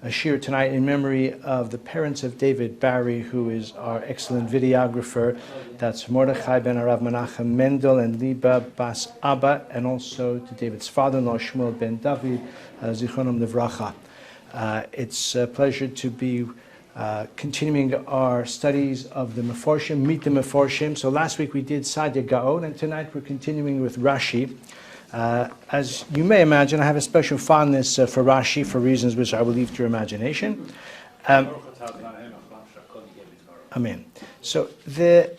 a shir tonight in memory of the parents of David Barry, who is our excellent videographer. That's Mordechai ben Arav Menachem Mendel and Liba Bas Abba, and also to David's father-in-law Shmuel ben David, Zichronom Livracha. It's a pleasure to be continuing our studies of the Meforshim, Meet the Meforshim. So last week we did Sadia Gaon, and tonight we're continuing with Rashi. As you may imagine, I have a special fondness for Rashi for reasons which I will leave to your imagination. Amen. So the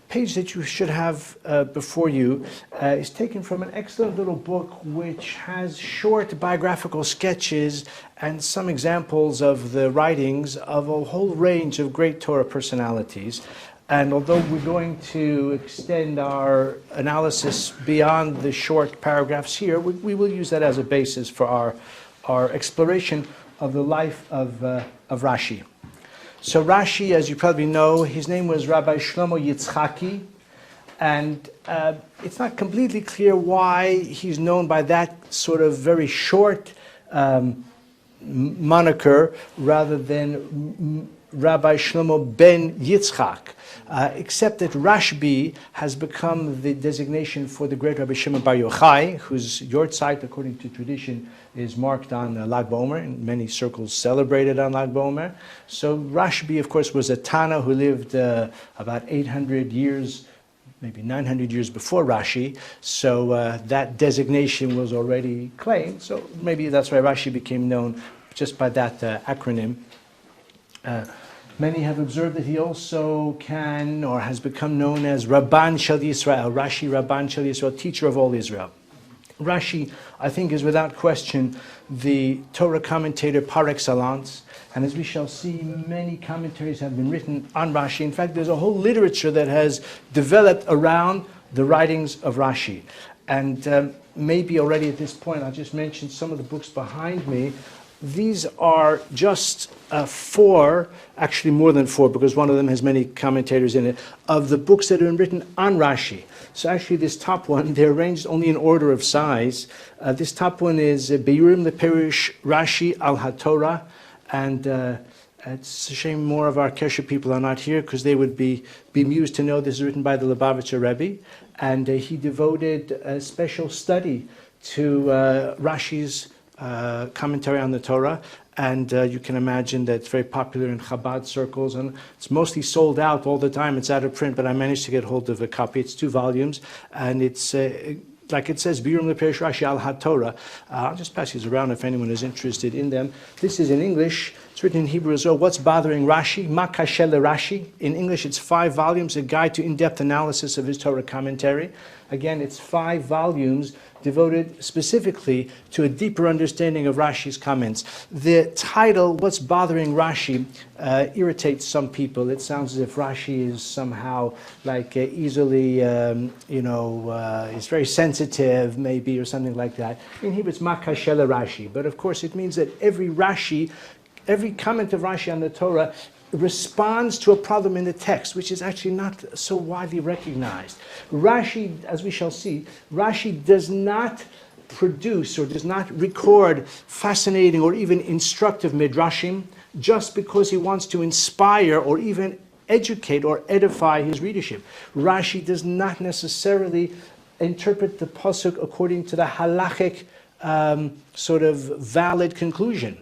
page that you should have before you is taken from an excellent little book which has short biographical sketches and some examples of the writings of a whole range of great Torah personalities. And although we're going to extend our analysis beyond the short paragraphs here, we will use that as a basis for our exploration of the life of Rashi. So Rashi, as you probably know, his name was Rabbi Shlomo Yitzchaki, and it's not completely clear why he's known by that sort of very short moniker rather than Rabbi Shlomo ben Yitzchak. Except that Rashbi has become the designation for the great Rabbi Shimon Bar Yochai, whose yortzeit, according to tradition, is marked on Lag BaOmer, and many circles celebrated on Lag BaOmer. So Rashbi, of course, was a Tana who lived about 800 years, maybe 900 years before Rashi. So that designation was already claimed. So maybe that's why Rashi became known just by that acronym. Many have observed that he also can or has become known as Rabban Shel Yisrael, Rashi Rabban Shel Yisrael, teacher of all Israel. Rashi, I think, is without question the Torah commentator par excellence, and as we shall see, many commentaries have been written on Rashi. In fact, there's a whole literature that has developed around the writings of Rashi. And maybe already at this point, I'll just mention some of the books behind me. These are just four, actually more than four, because one of them has many commentators in it, of the books that have been written on Rashi. So actually this top one, they're arranged only in order of size. This top one is Beiurim Leperish Rashi al HaTorah, and it's a shame more of our Kesher people are not here, because they would be bemused to know this is written by the Bava Batra Rebbe, and he devoted a special study to Rashi's commentary on the Torah, and you can imagine that it's very popular in Chabad circles, and it's mostly sold out all the time. It's out of print, but I managed to get hold of a copy. It's 2 volumes, and it's like it says, Beiurim Leperish Rashi al HaTorah. I'll just pass these around if anyone is interested in them. This is in English. It's written in Hebrew as well. What's bothering Rashi? Ma kasheh Rashi. In English, it's 5 volumes, a guide to in-depth analysis of his Torah commentary. Again, it's 5 volumes devoted specifically to a deeper understanding of Rashi's comments. The title, What's Bothering Rashi, irritates some people. It sounds as if Rashi is somehow like easily, is very sensitive maybe, or something like that. In Hebrew, it's Ma kasheh Rashi. But of course, it means that every comment of Rashi on the Torah responds to a problem in the text, which is actually not so widely recognized. Rashi, as we shall see, Rashi does not produce or does not record fascinating or even instructive midrashim just because he wants to inspire or even educate or edify his readership. Rashi does not necessarily interpret the pasuk according to the halachic sort of valid conclusion.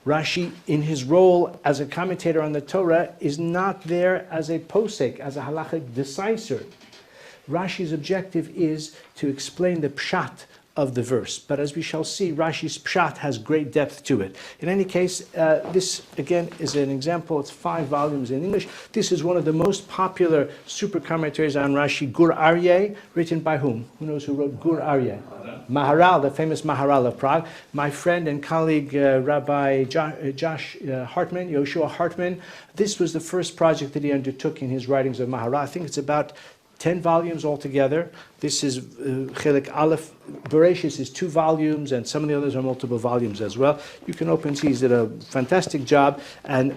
Rashi, in his role as a commentator on the Torah, is not there as a posek, as a halachic decisor. Rashi's objective is to explain the pshat of the verse. But as we shall see, Rashi's pshat has great depth to it. In any case, this, again, is an example. It's 5 volumes in English. This is one of the most popular super commentaries on Rashi, Gur Aryeh, written by whom? Who knows who wrote Gur Aryeh? Maharal, the famous Maharal of Prague. My friend and colleague, Rabbi Josh Hartman, Yoshua Hartman, this was the first project that he undertook in his writings of Maharal. I think it's about 10 volumes altogether. This is Chelik Aleph. Bereshis is 2 volumes, and some of the others are multiple volumes as well. You can open and see he's did a fantastic job. And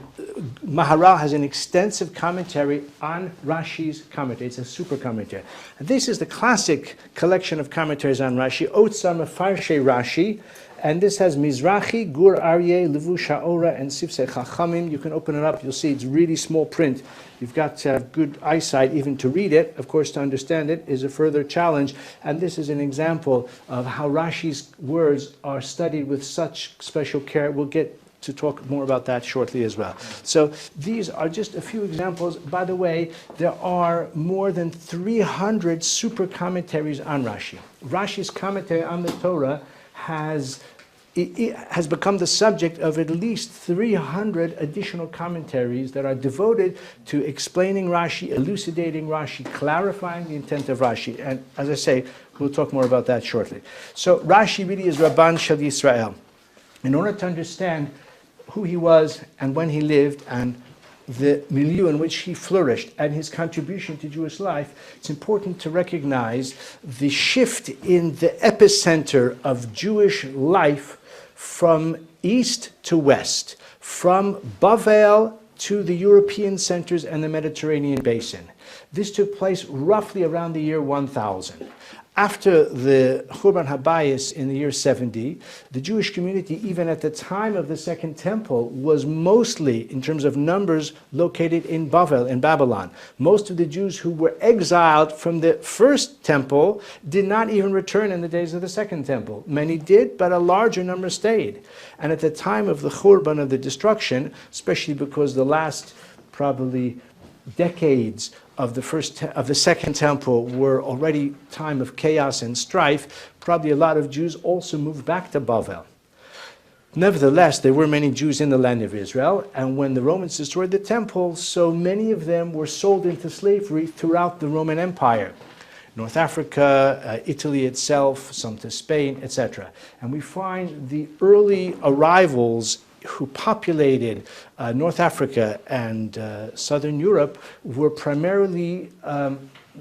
Maharal has an extensive commentary on Rashi's commentary. It's a super commentary. And this is the classic collection of commentaries on Rashi, Otzar Mefarshe Rashi. And this has Mizrahi, Gur Aryeh, Levush Ha'ora, and Sifsei Chachamim. You can open it up, you'll see it's really small print. You've got to have good eyesight even to read it. Of course, to understand it is a further challenge. And this is an example of how Rashi's words are studied with such special care. We'll get to talk more about that shortly as well. So these are just a few examples. By the way, there are more than 300 super commentaries on Rashi. Rashi's commentary on the Torah has become the subject of at least 300 additional commentaries that are devoted to explaining Rashi, elucidating Rashi, clarifying the intent of Rashi. And as I say, we'll talk more about that shortly. So Rashi really is Rabban Shel Yisrael. In order to understand who he was and when he lived and the milieu in which he flourished and his contribution to Jewish life, it's important to recognize the shift in the epicenter of Jewish life from east to west, from Bavel to the European centers and the Mediterranean basin. This took place roughly around the year 1000. After the Churban Habayis in the year 70, the Jewish community, even at the time of the Second Temple, was mostly, in terms of numbers, located in Bavel, in Babylon. Most of the Jews who were exiled from the First Temple did not even return in the days of the Second Temple. Many did, but a larger number stayed. And at the time of the Churban, of the destruction, especially because the last probably decades of the Second Temple were already time of chaos and strife, probably a lot of Jews also moved back to Bavel. Nevertheless, there were many Jews in the land of Israel, and when the Romans destroyed the temple, so many of them were sold into slavery throughout the Roman Empire. North Africa, Italy itself, some to Spain, etc. And we find the early arrivals who populated North Africa and Southern Europe were primarily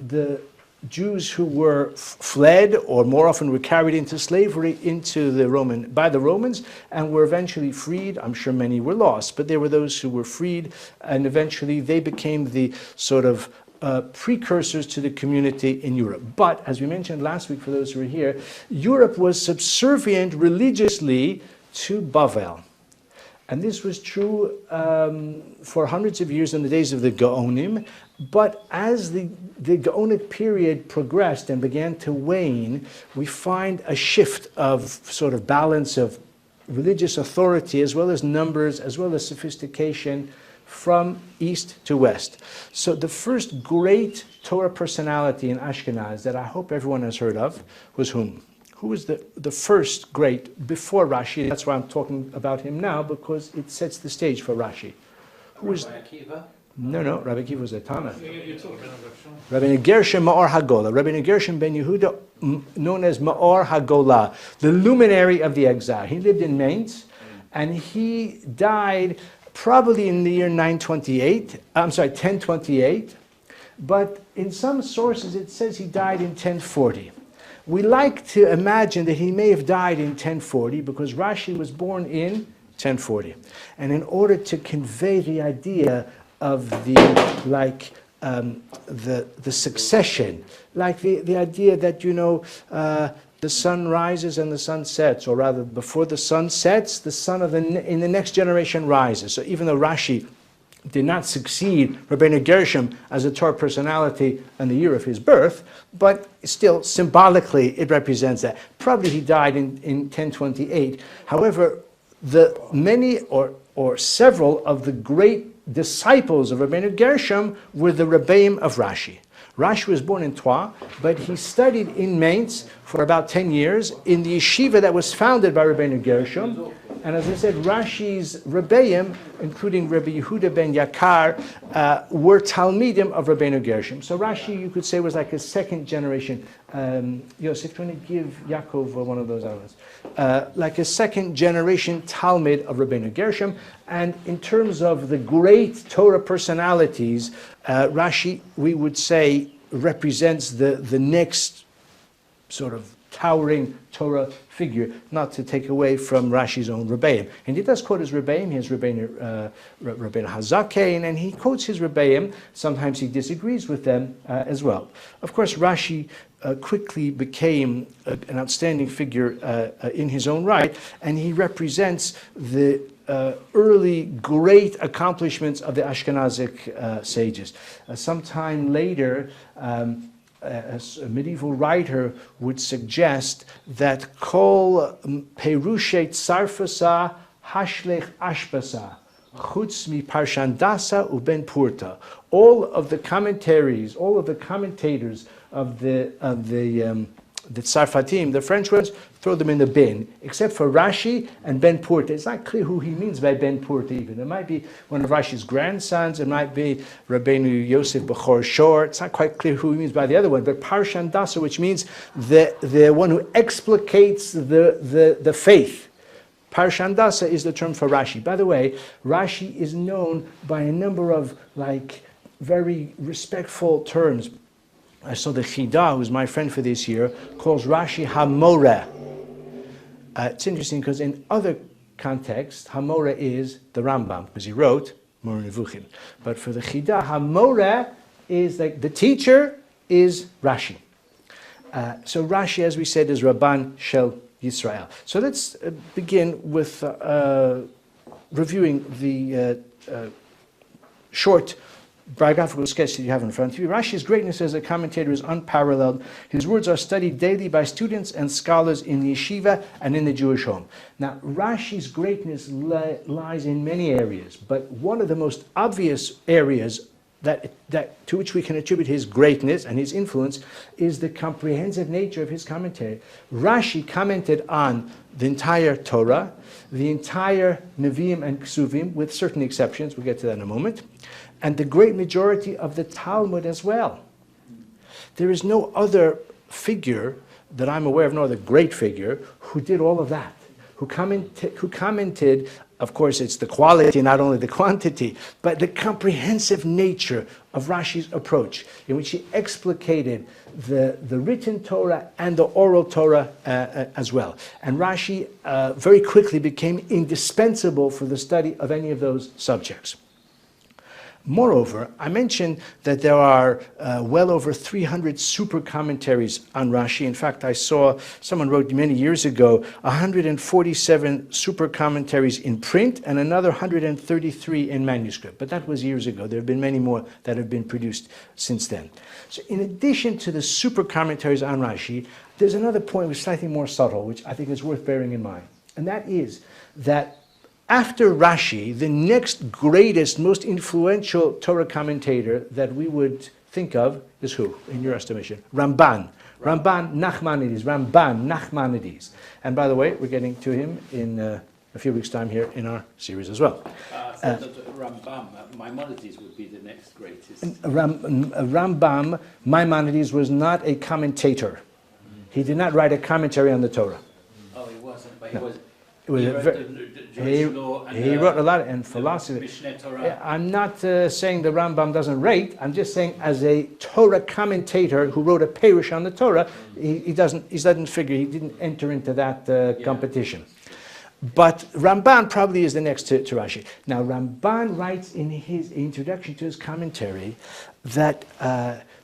the Jews who were fled or more often were carried into slavery by the Romans and were eventually freed. I'm sure many were lost, but there were those who were freed, and eventually they became the sort of precursors to the community in Europe. But as we mentioned last week, for those who were here, Europe was subservient religiously to Bavel. And this was true for hundreds of years in the days of the Gaonim. But as the Gaonic period progressed and began to wane, we find a shift of sort of balance of religious authority as well as numbers, as well as sophistication from east to west. So the first great Torah personality in Ashkenaz that I hope everyone has heard of was whom? Who was the first great before Rashi? That's why I'm talking about him now, because it sets the stage for Rashi. Who was? Rabbi Akiva? No, Rabbi Akiva was a Tana. You're talking Rabbi Gershom Ma'or Hagola. Rabbi Gershom ben Yehuda, known as Ma'or Hagola, the luminary of the exile. He lived in Mainz, and he died probably in the year 1028. But in some sources it says he died in 1040. We like to imagine that he may have died in 1040 because Rashi was born in 1040. And in order to convey the idea of the succession, like the idea that, the sun rises and the sun sets, or rather before the sun sets, the sun in the next generation rises. So even though Rashi did not succeed Rabbeinu Gershom as a Torah personality in the year of his birth, but still symbolically it represents that. Probably he died in 1028. However, the many or several of the great disciples of Rabbeinu Gershom were the Rebbeim of Rashi. Rashi was born in Troyes, but he studied in Mainz for about 10 years in the yeshiva that was founded by Rabbeinu Gershom. And as I said, Rashi's Rebbeim, including Rabbi Yehuda ben Yakar, were Talmidim of Rabbeinu Gershom. So Rashi, you could say, was like a second generation. Yosef, do you want to give Yaakov one of those hours? Like a second generation Talmid of Rabbeinu Gershom. And in terms of the great Torah personalities, Rashi, we would say, represents the next sort of towering Torah figure, not to take away from Rashi's own Rebbeim. And he does quote his Rebbeim. He has Rabbeinu Hazakein, and he quotes his Rebbeim. Sometimes he disagrees with them as well. Of course, Rashi quickly became an outstanding figure in his own right, and he represents the early great accomplishments of the Ashkenazic sages. Sometime later, a medieval writer would suggest that Kol Perushet Sarfasa Hashlech Ashbasa Chutz Mi Parshandasa Uben Purta. All of the commentaries, all of the commentators of the Tzarfatim, the French ones, throw them in the bin, except for Rashi and Ben Purta. It's not clear who he means by Ben Purta even. It might be one of Rashi's grandsons, it might be Rabbeinu Yosef Bechor Shor. It's not quite clear who he means by the other one, but Parshan Dasa, which means the one who explicates the faith. Parshan Dasa is the term for Rashi. By the way, Rashi is known by a number of very respectful terms. I saw the Chida, who's my friend for this year, calls Rashi Hamoreh. It's interesting because in other contexts, Hamoreh is the Rambam, because he wrote Moreh Nevuchim. But for the Chida, Hamoreh is like the teacher is Rashi. So Rashi, as we said, is Rabban Shel Yisrael. So let's begin with reviewing the short biographical sketch that you have in front of you. Rashi's greatness as a commentator is unparalleled. His words are studied daily by students and scholars in the yeshiva and in the Jewish home. Now, Rashi's greatness lies in many areas, but one of the most obvious areas to which we can attribute his greatness and his influence is the comprehensive nature of his commentary. Rashi commented on the entire Torah, the entire Nevi'im and Ksuvim, with certain exceptions. We'll get to that in a moment. And the great majority of the Talmud as well. There is no other figure that I'm aware of, no other great figure, who did all of that, who commented, of course it's the quality, not only the quantity, but the comprehensive nature of Rashi's approach, in which he explicated the written Torah and the oral Torah as well. And Rashi very quickly became indispensable for the study of any of those subjects. Moreover, I mentioned that there are well over 300 super commentaries on Rashi. In fact, I saw someone wrote many years ago 147 super commentaries in print and another 133 in manuscript. But that was years ago. There have been many more that have been produced since then. So in addition to the super commentaries on Rashi, there's another point which is slightly more subtle, which I think is worth bearing in mind. And that is that after Rashi, the next greatest, most influential Torah commentator that we would think of is who, in your estimation? Ramban. Ramban Nachmanides. And by the way, we're getting to him in a few weeks' time here in our series as well. Rambam, Maimonides would be the next greatest. Rambam, Maimonides, was not a commentator. He did not write a commentary on the Torah. Oh, he wasn't, but he was. He wrote a lot in philosophy. I'm not saying the Rambam doesn't rate. I'm just saying as a Torah commentator who wrote a perush on the Torah, he doesn't figure, he didn't enter into that competition. But Ramban probably is the next to Rashi. Now Ramban writes in his introduction to his commentary that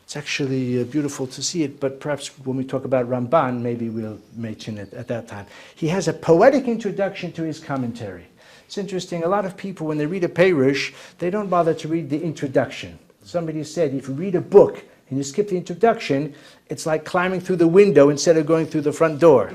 it's actually beautiful to see it, but perhaps when we talk about Ramban, maybe we'll mention it at that time. He has a poetic introduction to his commentary. It's interesting, a lot of people, when they read a perush, they don't bother to read the introduction. Somebody said, if you read a book and you skip the introduction, it's like climbing through the window instead of going through the front door.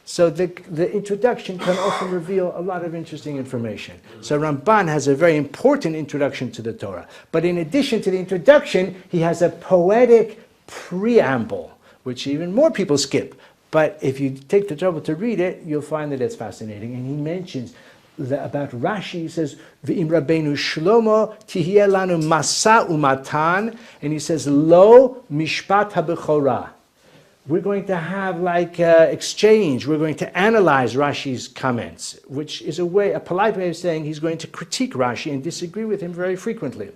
So the introduction can often reveal a lot of interesting information. So Ramban has a very important introduction to the Torah. But in addition to the introduction, he has a poetic preamble, which even more people skip. But if you take the trouble to read it, you'll find that it's fascinating. And he mentions about Rashi, he says, V'im Rabbeinu Shlomo tihiyeh lanu masa umatan, and he says, Lo mishpat habechorah. We're going to have exchange. We're going to analyze Rashi's comments, which is a polite way of saying he's going to critique Rashi and disagree with him very frequently.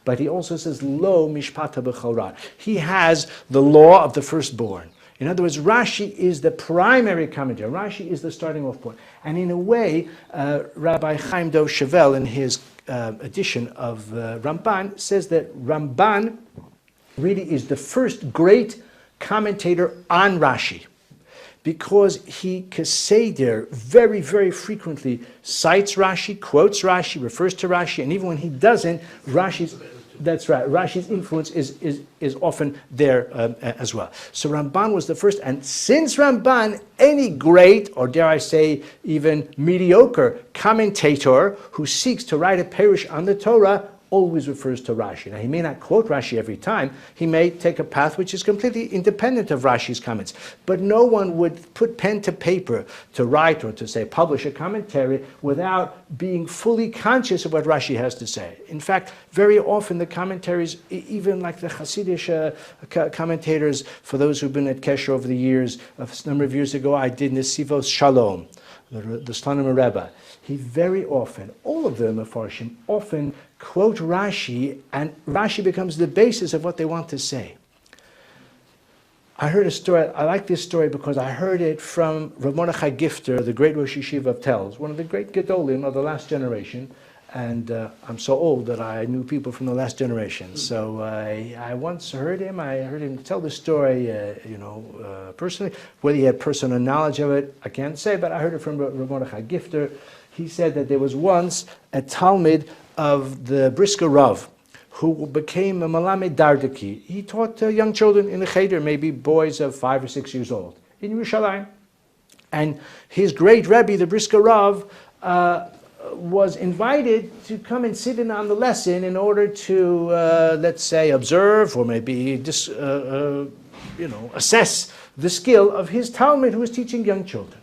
But he also says, Lo mishpata b'chorah. He has the law of the firstborn. In other words, Rashi is the primary commentary. Rashi is the starting off point. And in a way, Rabbi Chaim Dov Chevel, in his edition of Ramban, says that Ramban really is the first great commentator on Rashi, because he keseder very, very frequently cites Rashi, quotes Rashi, refers to Rashi, and even when he doesn't, Rashi's influence is often there as well. So Ramban was the first, and since Ramban, any great, or dare I say, even mediocre commentator who seeks to write a perush on the Torah always refers to Rashi. Now, he may not quote Rashi every time. He may take a path which is completely independent of Rashi's comments. But no one would put pen to paper to write or to, say, publish a commentary without being fully conscious of what Rashi has to say. In fact, very often the commentaries, even like the Hasidic commentators, for those who've been at Kesher over the years, a number of years ago, I did Nesivos Shalom, the Slonim Rebbe. He very often, all of the Meforshim, often quote Rashi, and Rashi becomes the basis of what they want to say. I heard a story, I like this story because I heard it from Rav Mordechai Gifter, the great Rosh Yeshiva of Telz, one of the great Gedolim of the last generation. And I'm so old that I knew people from the last generation. So I once heard him tell the story, personally. Whether he had personal knowledge of it, I can't say, but I heard it from Rav Mordechai Gifter. He said that there was once a Talmud of the Brisker Rav who became a Malamed Dardaki. He taught young children in the Cheder, maybe boys of 5 or 6 years old, in Yerushalayim. And his great Rebbe, the Brisker Rav, was invited to come and sit in on the lesson in order to, let's say, observe or maybe assess the skill of his Talmud who was teaching young children.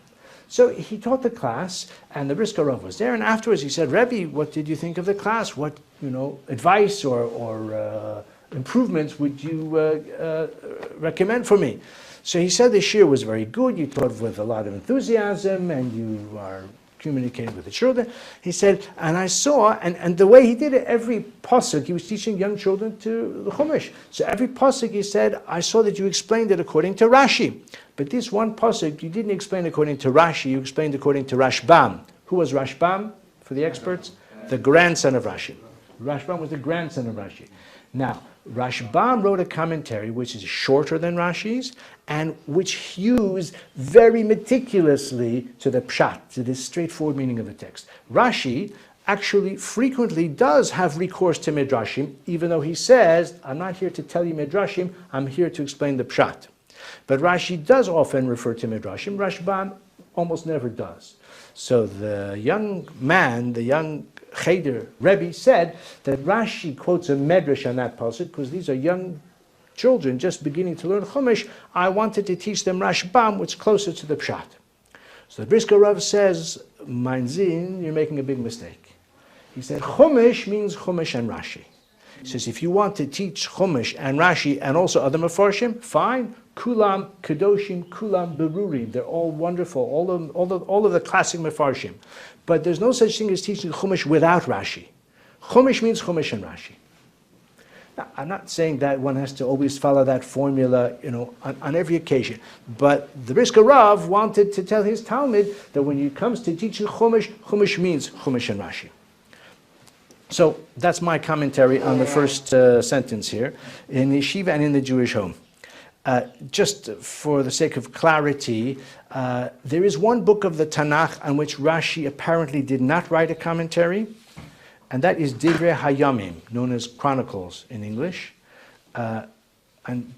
So he taught the class, and the Brisker Rav was there, and afterwards he said, Rebbe, what did you think of the class? What advice or improvements would you recommend for me? So he said the shiur was very good, you taught with a lot of enthusiasm, and you are communicating with the children. He said, and I saw, and the way he did it, every pasuk, he was teaching young children to the Chumash. So every pasuk, he said, I saw that you explained it according to Rashi. But this one pasuk, you didn't explain according to Rashi, you explained according to Rashbam. Who was Rashbam, for the experts? The grandson of Rashi. Rashbam was the grandson of Rashi. Now, Rashbam wrote a commentary which is shorter than Rashi's and which hews very meticulously to the pshat, to the straightforward meaning of the text. Rashi actually frequently does have recourse to midrashim, even though he says, I'm not here to tell you midrashim, I'm here to explain the pshat. But Rashi does often refer to midrashim. Rashbam almost never does. So the young man, the young Cheder Rebbe said that Rashi quotes a medrash on that pasuk because these are young children just beginning to learn Chumash. I wanted to teach them Rashbam, which is closer to the pshat. So the Brisker Rav says, Mein Zin, you're making a big mistake. He said, Chumash means Chumash and Rashi. He says, if you want to teach Chumash and Rashi and also other Meforshim, fine. Kulam Kedoshim, Kulam Berurim. They're all wonderful, all of the classic Mefarshim. But there's no such thing as teaching Chumash without Rashi. Chumash means Chumash and Rashi. Now, I'm not saying that one has to always follow that formula, on every occasion. But the Brisker Rav wanted to tell his Talmud that when it comes to teaching Chumash, Chumash means Chumash and Rashi. So that's my commentary on the first sentence here, in the yeshiva and in the Jewish home. Just for the sake of clarity, there is one book of the Tanakh on which Rashi apparently did not write a commentary, and that is Divrei Hayamim, known as Chronicles in English. And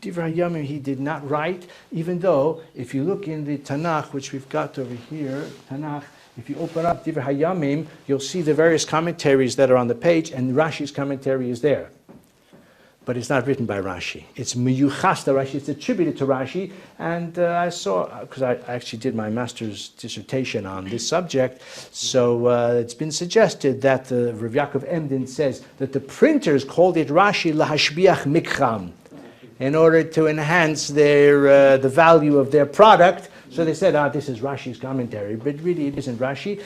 Divrei Hayamim he did not write, even though if you look in the Tanakh, which we've got over here, Tanakh, if you open up Divrei Hayamim, you'll see the various commentaries that are on the page, and Rashi's commentary is there. But it's not written by Rashi. It's miyuchas to Rashi, it's attributed to Rashi. And I saw, because I actually did my master's dissertation on this subject, so it's been suggested that Rav Yaakov Emden says that the printers called it Rashi lahashbiach mikram, in order to enhance their the value of their product. So they said, this is Rashi's commentary, but really it isn't Rashi.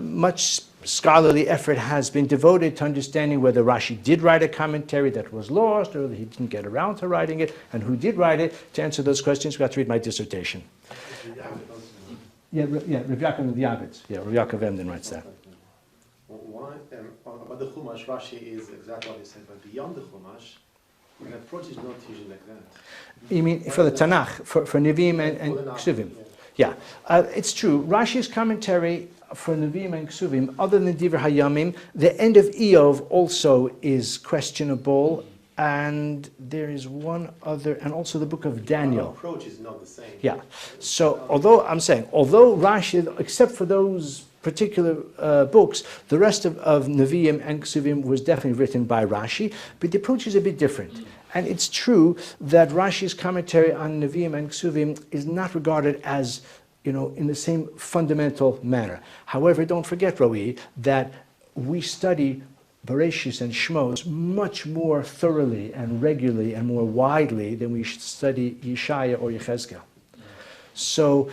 Much scholarly effort has been devoted to understanding whether Rashi did write a commentary that was lost, or whether he didn't get around to writing it, and who did write it. To answer those questions, we have to read my dissertation. Rav Yaakov of the Yavetz. Yeah, Rav Yaakov Emden writes that. Why, about the Chumash, Rashi is exactly what you said, but beyond the Chumash, the approach is not usually like that. You mean for the Tanakh, for Nevi'im and Ksuvim? Yeah, it's true. Rashi's commentary for Nevi'im and Ksuvim, other than Divrei Hayamim, the end of Eov also is questionable, and there is one other, and also the book of Daniel. Our approach is not the same. Yeah. So, although Rashi, except for those particular books, the rest of Nevi'im and Ksuvim was definitely written by Rashi, but the approach is a bit different. And it's true that Rashi's commentary on Nevi'im and Ksuvim is not regarded as, in the same fundamental manner. However, don't forget, Roi, that we study Bereshis and Shmos much more thoroughly and regularly and more widely than we should study Yeshaya or Yechezkel. So,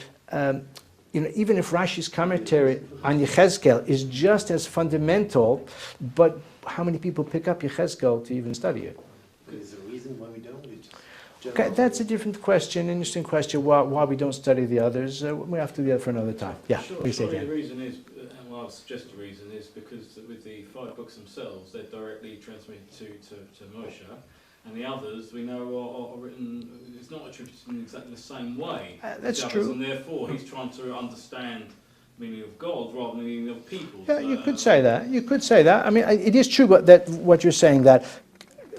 even if Rashi's commentary on Yechezkel is just as fundamental, but how many people pick up Yechezkel to even study it? Is there a reason why we don't? Okay, that's a different question, interesting question, why we don't study the others. We have to do that for another time. Yeah, please say again. The reason is, and I'll suggest the reason is because with the 5 books themselves, they're directly transmitted to Moshe, and the others we know are written, it's not attributed in exactly the same way. That's true. And therefore he's trying to understand the meaning of God rather than the meaning of people. Yeah, you could say that. You could say that. I mean, it is true what you're saying, that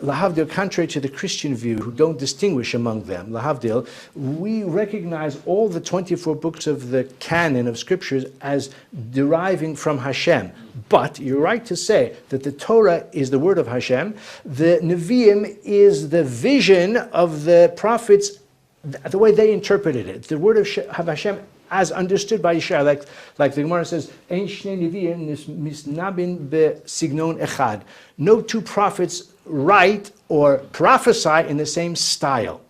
Lahavdil, contrary to the Christian view, who don't distinguish among them, Lahavdil, we recognize all the 24 books of the canon of scriptures as deriving from Hashem. But you're right to say that the Torah is the word of Hashem, the Nevi'im is the vision of the prophets, the way they interpreted it. The word of Hashem as understood by Yeshaya, like the Gemara says, "Ein shnei nevi'im misnabin besignon echad." No two prophets write or prophesy in the same style.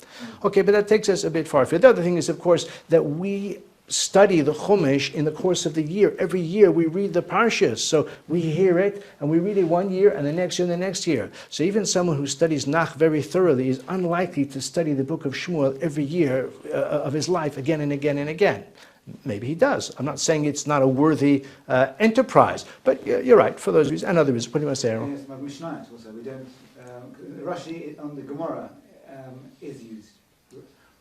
Okay, but that takes us a bit far. The other thing is, of course, that we study the Chumash in the course of the year. Every year we read the Parshas. So we hear it and we read it one year and the next year and the next year. So even someone who studies Nach very thoroughly is unlikely to study the book of Shmuel every year of his life again and again and again. Maybe he does. I'm not saying it's not a worthy enterprise, but you're right, for those reasons and other reasons. What do you want to say, Aaron? Yes, my Mishnah also. We don't. Rashi on the Gemara is used,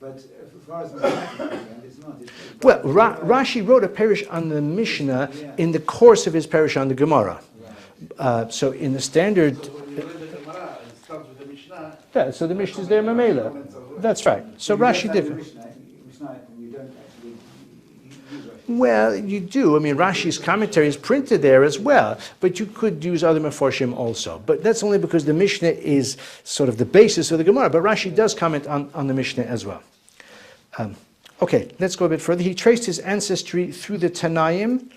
but as far as Mishnah is concerned, it's not. Well, Rashi wrote a parish on the Mishnah in the course of his parish on the Gemara. So in the standard. Yeah, so the Mishnah is there, Mamela. That's right. So Rashi did. Well, you do. I mean, Rashi's commentary is printed there as well, but you could use other Meforshim also. But that's only because the Mishnah is sort of the basis of the Gemara, but Rashi does comment on the Mishnah as well. Okay, let's go a bit further. He traced his ancestry through the Tanaim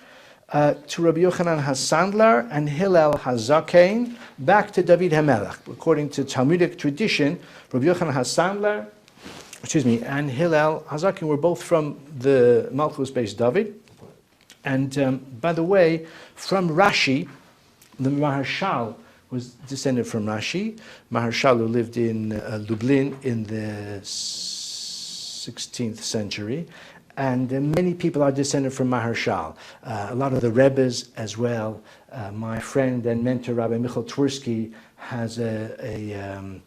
to Rabbi Yochanan HaSandlar and Hillel HaZakein, back to David HaMelech. According to Talmudic tradition, Rabbi Yochanan HaSandlar and Hillel HaZakein were both from the Malchus-based David. And by the way, from Rashi, the Maharshal was descended from Rashi. Maharshal, who lived in Lublin in the 16th century. And many people are descended from Maharshal. A lot of the Rebbes as well. My friend and mentor, Rabbi Michael Twersky, has a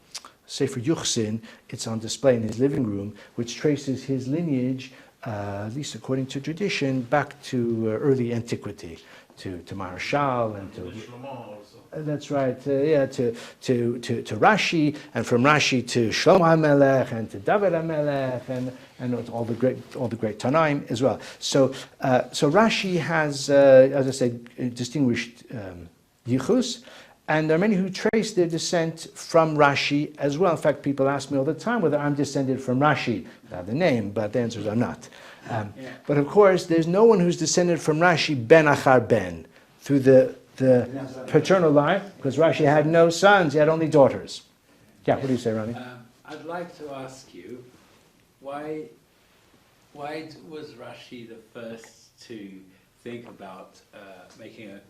Sefer Yuchsin. It's on display in his living room, which traces his lineage, at least according to tradition, back to early antiquity, to Maharshal and to. That's right. To Rashi, and from Rashi to Shlomo HaMelech and to David HaMelech and all the great Tanaim as well. So Rashi has, as I said, distinguished yichus. And there are many who trace their descent from Rashi as well. In fact, people ask me all the time whether I'm descended from Rashi. Not the name, but the answers are not. But of course, there's no one who's descended from Rashi ben achar ben, through the paternal line, because Rashi had no sons, he had only daughters. Yeah, what do you say, Ronnie? I'd like to ask you, why was Rashi the first to think about making a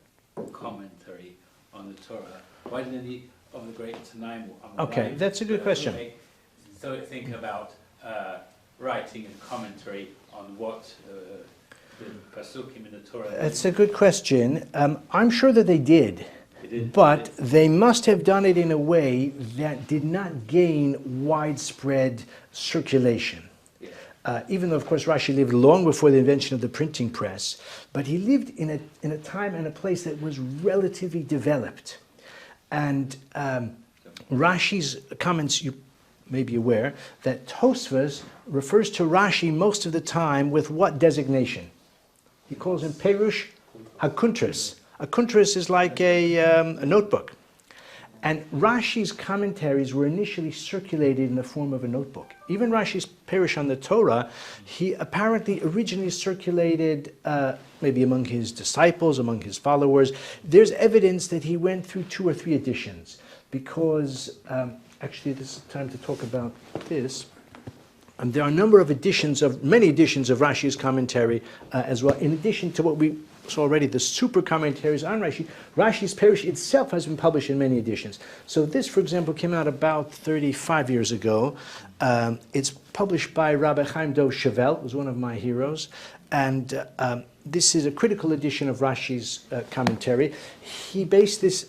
commentary on the Torah? Why didn't any of the great Tanaim? Okay, that's a good question. So think about writing a commentary on what the Pasukim in the Torah. That's a good question. I'm sure that they did. But they must have done it in a way that did not gain widespread circulation. Even though, of course, Rashi lived long before the invention of the printing press, but he lived in a time and a place that was relatively developed. And Rashi's comments, you may be aware, that Tosfos refers to Rashi most of the time with what designation? He calls him Perush HaKuntras. A kuntras is like a notebook. And Rashi's commentaries were initially circulated in the form of a notebook. Even Rashi's Perush on the Torah, he apparently originally circulated maybe among his disciples, among his followers. There's evidence that he went through 2 or 3 editions because, actually this is time to talk about this. There are a number of many editions of Rashi's commentary as well, in addition to what we saw already, the super commentaries on Rashi. Rashi's Perush itself has been published in many editions. So this, for example, came out about 35 years ago. It's published by Rabbi Chaim Dov Chevel, who was one of my heroes. And this is a critical edition of Rashi's commentary. He bases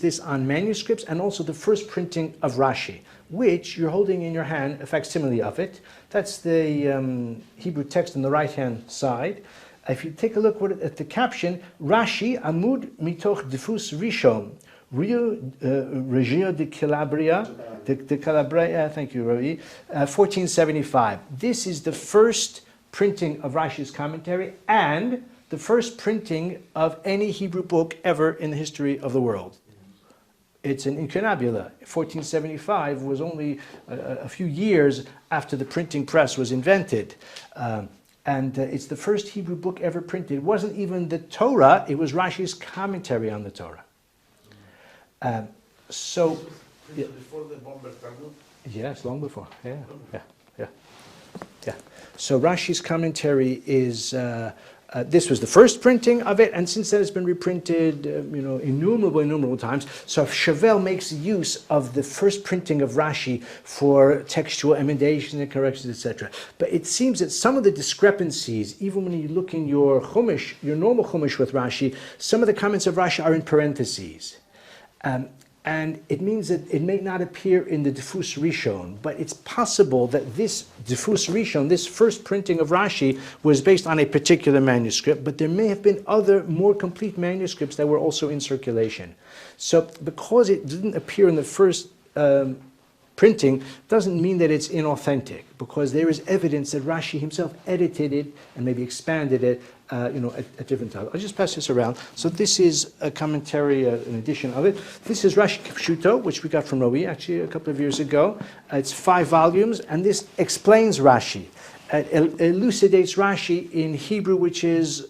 this on manuscripts and also the first printing of Rashi, which you're holding in your hand, a facsimile of it. That's the Hebrew text on the right-hand side. If you take a look at the caption, Rashi, Amud Mitoch Diffus Rishon, Rio Regio de Calabria, thank you, Ravi, 1475. This is the first printing of Rashi's commentary and the first printing of any Hebrew book ever in the history of the world. It's an incunabula. 1475 was only a few years after the printing press was invented. And it's the first Hebrew book ever printed. It wasn't even the Torah, it was Rashi's commentary on the Torah. Yeah. Before the Bomber Talmud? Yes, long before. Yeah. So Rashi's commentary is, this was the first printing of it, and since then it's been reprinted, innumerable times. So Chevel makes use of the first printing of Rashi for textual emendations and corrections, etc. But it seems that some of the discrepancies, even when you look in your Chumash, your normal Chumash with Rashi, some of the comments of Rashi are in parentheses. And it means that it may not appear in the Diffus Rishon, but it's possible that this Diffus Rishon, this first printing of Rashi, was based on a particular manuscript, but there may have been other more complete manuscripts that were also in circulation. So because it didn't appear in the first printing, doesn't mean that it's inauthentic, because there is evidence that Rashi himself edited it and maybe expanded it at different times. I'll just pass this around. So this is a commentary, an edition of it. This is Rashi Kipshuto, which we got from Roe actually a couple of years ago. It's 5 volumes, and this explains Rashi. It elucidates Rashi in Hebrew, which is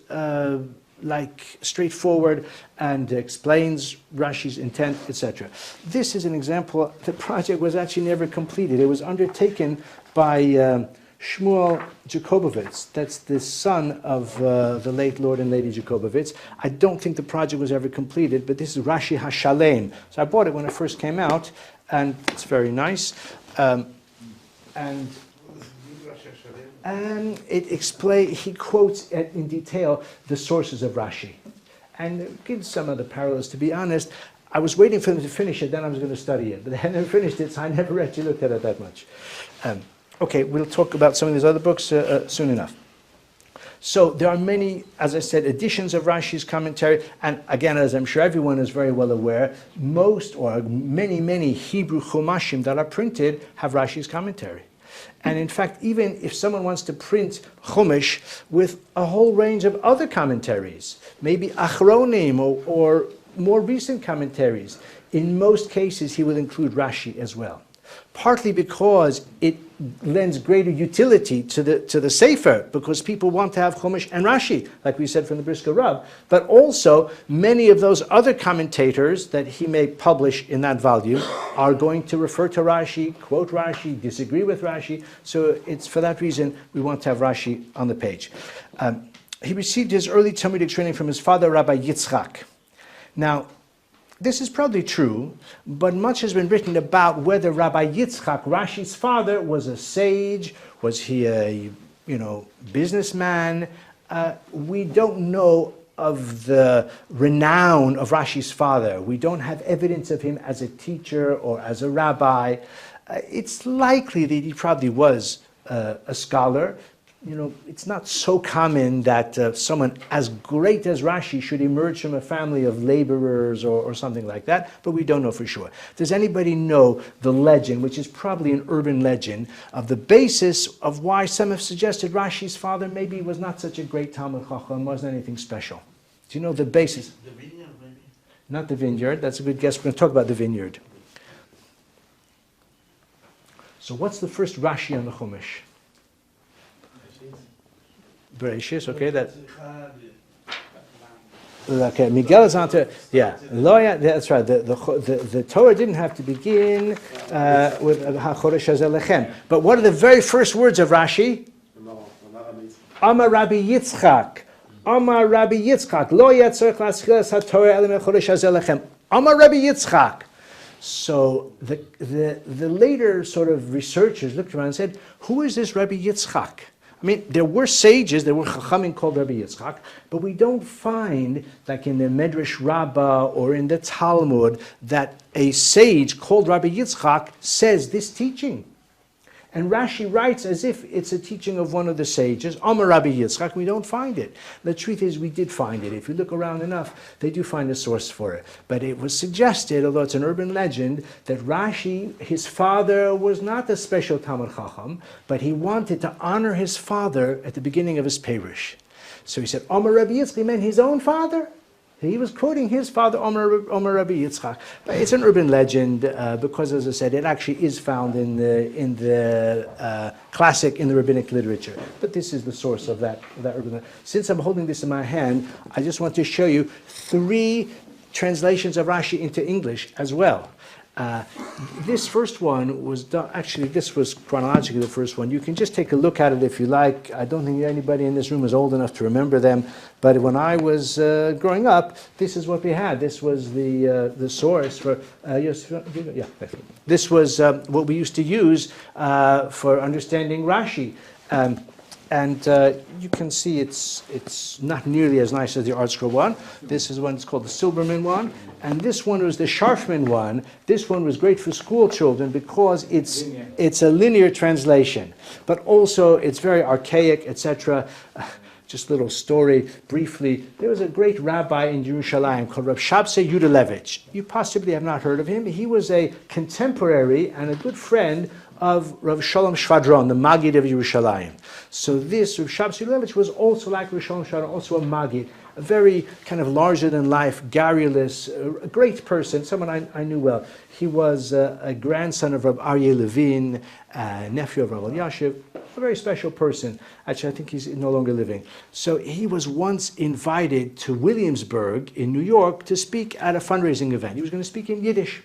straightforward, and explains Rashi's intent, etc. This is an example. The project was actually never completed. It was undertaken by Shmuel Jacobovitz. That's the son of the late Lord and Lady Jacobovitz. I don't think the project was ever completed, but this is Rashi HaShalem. So I bought it when it first came out, and it's very nice. And he quotes in detail the sources of Rashi, and gives some of the parallels. To be honest, I was waiting for them to finish it, then I was going to study it, but they hadn't finished it, so I never actually looked at it that much. Okay, we'll talk about some of these other books soon enough. So there are many, as I said, editions of Rashi's commentary, and again, as I'm sure everyone is very well aware, most or many Hebrew Chumashim that are printed have Rashi's commentary. And in fact, even if someone wants to print Chumash with a whole range of other commentaries, maybe Achronim or more recent commentaries, in most cases he will include Rashi as well. Partly because it lends greater utility to the Sefer, because people want to have Chumash and Rashi, like we said from the Brisker Rav. But also, many of those other commentators that he may publish in that volume are going to refer to Rashi, quote Rashi, disagree with Rashi. So it's for that reason we want to have Rashi on the page. He received his early Talmudic training from his father, Rabbi Yitzchak. Now, this is probably true, but much has been written about whether Rabbi Yitzchak, Rashi's father, was a sage, was he a businessman. We don't know of the renown of Rashi's father. We don't have evidence of him as a teacher or as a rabbi. It's likely that he probably was a scholar. It's not so common that someone as great as Rashi should emerge from a family of laborers or something like that, but we don't know for sure. Does anybody know the legend, which is probably an urban legend, of the basis of why some have suggested Rashi's father maybe was not such a great Talmud Chacham, wasn't anything special? Do you know the basis? The vineyard, maybe? Not the vineyard. That's a good guess. We're going to talk about the vineyard. So what's the first Rashi on the Chumash? Rashis, okay, okay, Miguel is onto, yeah, Loya, that's right, the Torah didn't have to begin with HaChodesh Hazeh Lechem. But what are the very first words of Rashi? Amar Rabbi Yitzchak. Amar Rabbi Yitzchak. Lo yatzorech laschilas HaTorah elim HaChodesh Hazeh Lechem. Amar Rabbi Yitzchak. So the later sort of researchers looked around and said, who is this Rabbi Yitzchak? I mean, there were sages, there were chachamim called Rabbi Yitzchak, but we don't find, like in the Medrash Rabbah or in the Talmud, that a sage called Rabbi Yitzchak says this teaching. And Rashi writes as if it's a teaching of one of the sages, Amar Rabbi Yitzchak. We don't find it. The truth is we did find it. If you look around enough, they do find a source for it. But it was suggested, although it's an urban legend, that Rashi, his father, was not a special Talmud Chacham, but he wanted to honor his father at the beginning of his Perush. So he said, Amar Rabbi Yitzchak, he meant his own father. He was quoting his father, Omer Rabbi Yitzchak. But it's an urban legend because, as I said, it actually is found in the classic, in the rabbinic literature. But this is the source of that urban legend. Since I'm holding this in my hand, I just want to show you 3 translations of Rashi into English as well. This first one was done, actually this was chronologically the first one. You can just take a look at it if you like. I don't think anybody in this room is old enough to remember them, but when I was growing up, this is what we had. This was the source for, this was what we used to use for understanding Rashi. And you can see it's not nearly as nice as the Art Scroll one. This is one, it's called the Silberman one. And this one was the Scharfman one. This one was great for school children because it's a linear translation. But also it's very archaic, etc. Just a little story, briefly. There was a great rabbi in Jerusalem called Rav Shabsai Yudalevich. You possibly have not heard of him. He was a contemporary and a good friend of Rav Shalom Shvadron, the Maggid of Yerushalayim. So this Rav Shabsai Yudalevich was also like Rav Shalom Shvadron, also a Maggid, a very kind of larger-than-life, garrulous, a great person, someone I knew well. He was a grandson of Rav Aryeh Levin, nephew of Rav Elyashiv, a very special person. Actually, I think he's no longer living. So he was once invited to Williamsburg in New York to speak at a fundraising event. He was going to speak in Yiddish.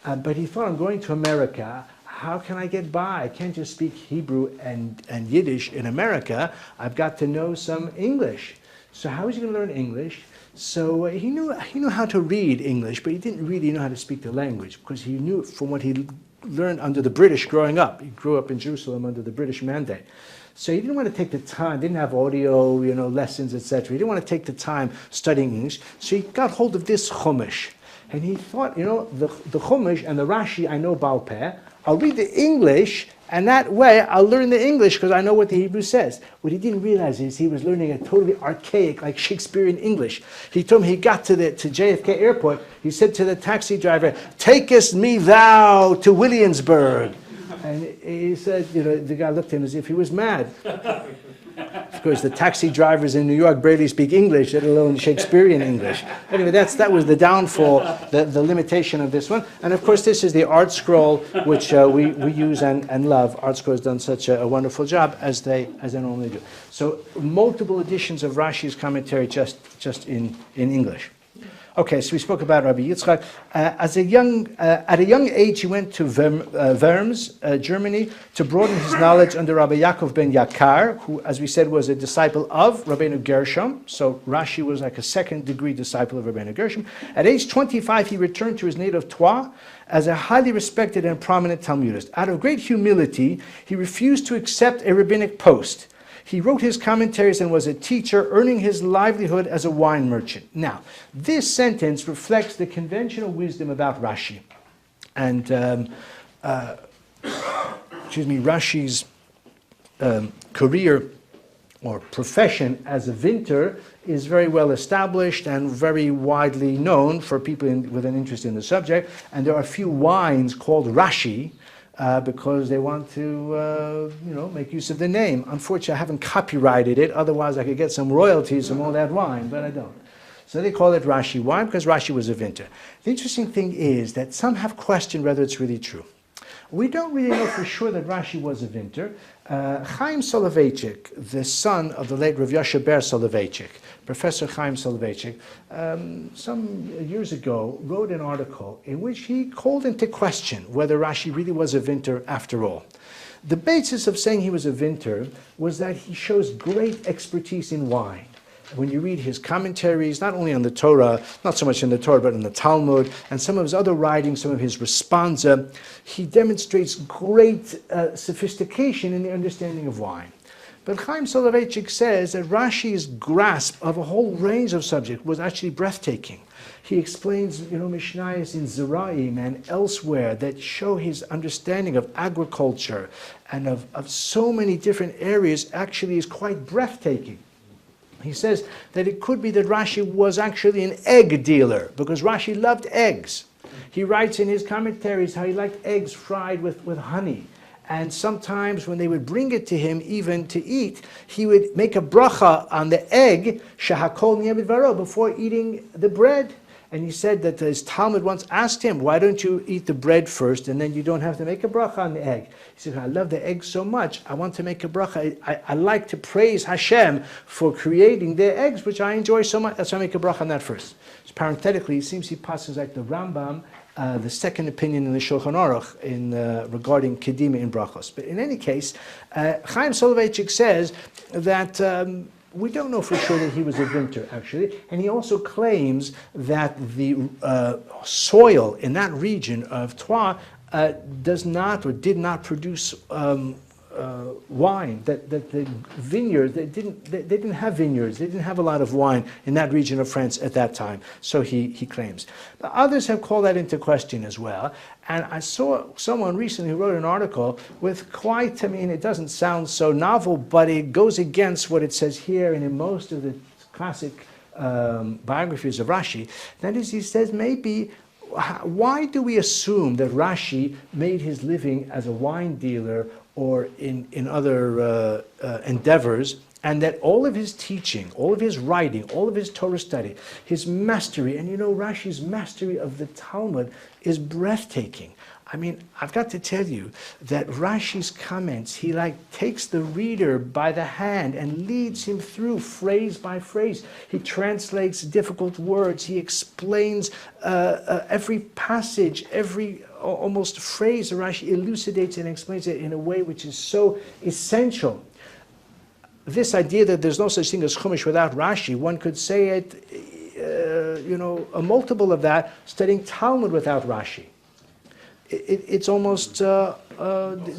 But he thought, I'm going to America. How can I get by? I can't just speak Hebrew and Yiddish in America. I've got to know some English. So how is he going to learn English? So he knew how to read English, but he didn't really know how to speak the language because he knew from what he learned under the British growing up. He grew up in Jerusalem under the British mandate. So he didn't want to take the time, didn't have audio, lessons, etc. He didn't want to take the time studying English. So he got hold of this Chumash. And he thought, the Chumash and the Rashi I know Baal Peh. I'll read the English, and that way I'll learn the English because I know what the Hebrew says. What he didn't realize is he was learning a totally archaic, like Shakespearean English. He told me he got to JFK airport, he said to the taxi driver, "Takest me thou to Williamsburg." And he said, the guy looked at him as if he was mad. Of course, the taxi drivers in New York barely speak English, let alone Shakespearean English. Anyway, that was the downfall, the limitation of this one. And of course, this is the Art Scroll, which we use and love. Art Scroll has done such a wonderful job as they normally do. So multiple editions of Rashi's commentary just in English. Okay, so we spoke about Rabbi Yitzchak. At a young age, he went to Worms, Germany, to broaden his knowledge under Rabbi Yaakov ben Yakar, who, as we said, was a disciple of Rabbeinu Gershom. So Rashi was like a second-degree disciple of Rabbeinu Gershom. At age 25, he returned to his native Troyes as a highly respected and prominent Talmudist. Out of great humility, he refused to accept a rabbinic post. He wrote his commentaries and was a teacher, earning his livelihood as a wine merchant. Now, this sentence reflects the conventional wisdom about Rashi. And, Rashi's career or profession as a vinter is very well established and very widely known for people with an interest in the subject. And there are a few wines called Rashi, because they want to, make use of the name. Unfortunately, I haven't copyrighted it. Otherwise, I could get some royalties from all that wine, but I don't. So they call it Rashi. Why? Because Rashi was a vinter. The interesting thing is that some have questioned whether it's really true. We don't really know for sure that Rashi was a vinter. Chaim Soloveitchik, the son of the late Rav Yoshe Ber Soloveitchik, Professor Chaim Soloveitchik, some years ago wrote an article in which he called into question whether Rashi really was a vinter after all. The basis of saying he was a vinter was that he shows great expertise in wine. When you read his commentaries, not only on the Torah, not so much in the Torah, but in the Talmud, and some of his other writings, some of his responsa, he demonstrates great sophistication in the understanding of wine. But Chaim Soloveitchik says that Rashi's grasp of a whole range of subjects was actually breathtaking. He explains, Mishnayos in Zeraim and elsewhere that show his understanding of agriculture and of so many different areas actually is quite breathtaking. He says that it could be that Rashi was actually an egg dealer because Rashi loved eggs. He writes in his commentaries how he liked eggs fried with honey. And sometimes when they would bring it to him even to eat, he would make a bracha on the egg, shahakol niyeh before eating the bread. And he said that his Talmud once asked him, why don't you eat the bread first and then you don't have to make a bracha on the egg? He said, I love the egg so much, I want to make a bracha. I like to praise Hashem for creating the eggs, which I enjoy so much. That's why I make a bracha on that first. So parenthetically, it seems he passes like the Ramban, the second opinion in the Shulchan Aruch regarding Kedima in brachos. But in any case, Chaim Soloveitchik says that we don't know for sure that he was a vinter, actually. And he also claims that the soil in that region of Troyes does not or did not produce wine. That the vineyards, they didn't have vineyards. They didn't have a lot of wine in that region of France at that time. So he claims. But others have called that into question as well. And I saw someone recently who wrote an article with quite, it doesn't sound so novel, but it goes against what it says here and in most of the classic biographies of Rashi. That is, he says maybe, why do we assume that Rashi made his living as a wine dealer or in other endeavors, and that all of his teaching, all of his writing, all of his Torah study, his mastery, and Rashi's mastery of the Talmud is breathtaking. I've got to tell you that Rashi's comments, he takes the reader by the hand and leads him through phrase by phrase. He translates difficult words. He explains every passage, every almost phrase. Rashi elucidates and explains it in a way which is so essential. This idea that there's no such thing as Chumash without Rashi, one could say it, a multiple of that, studying Talmud without Rashi. It's almost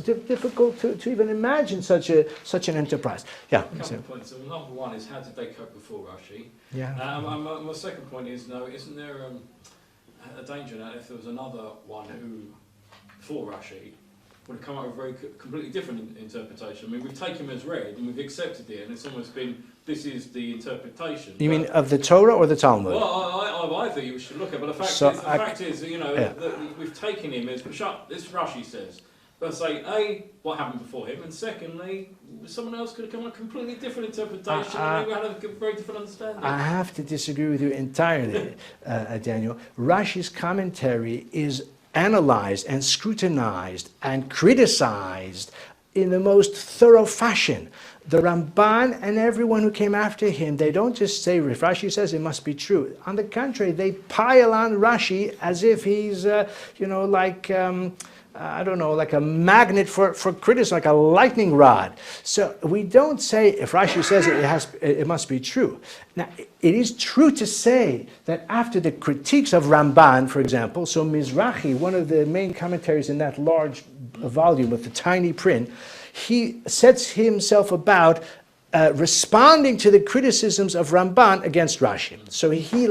difficult to even imagine such an enterprise. Yeah. A couple of points. So number one is, how did they cope before Rashi? Yeah. My second point is, isn't there a danger that if there was another one who, before Rashi, would have come up with a very completely different interpretation? We've taken him as read and we've accepted it, and it's almost been, this is the interpretation. You mean of the Torah or the Talmud? Well, I think you should look at it, but the fact is, that we've taken him as, this Rashi says. But say, A, what happened before him, and secondly, someone else could have come with a completely different interpretation, and we had a very different understanding. I have to disagree with you entirely, Daniel. Rashi's commentary is analyzed and scrutinized and criticized in the most thorough fashion. The Ramban and everyone who came after him, they don't just say, if Rashi says it must be true. On the contrary, they pile on Rashi as if he's, like a magnet for criticism, like a lightning rod. So we don't say, if Rashi says it must be true. Now, it is true to say that after the critiques of Ramban, for example, so Mizrahi, one of the main commentaries in that large volume with the tiny print, he sets himself about responding to the criticisms of Ramban against Rashi. So he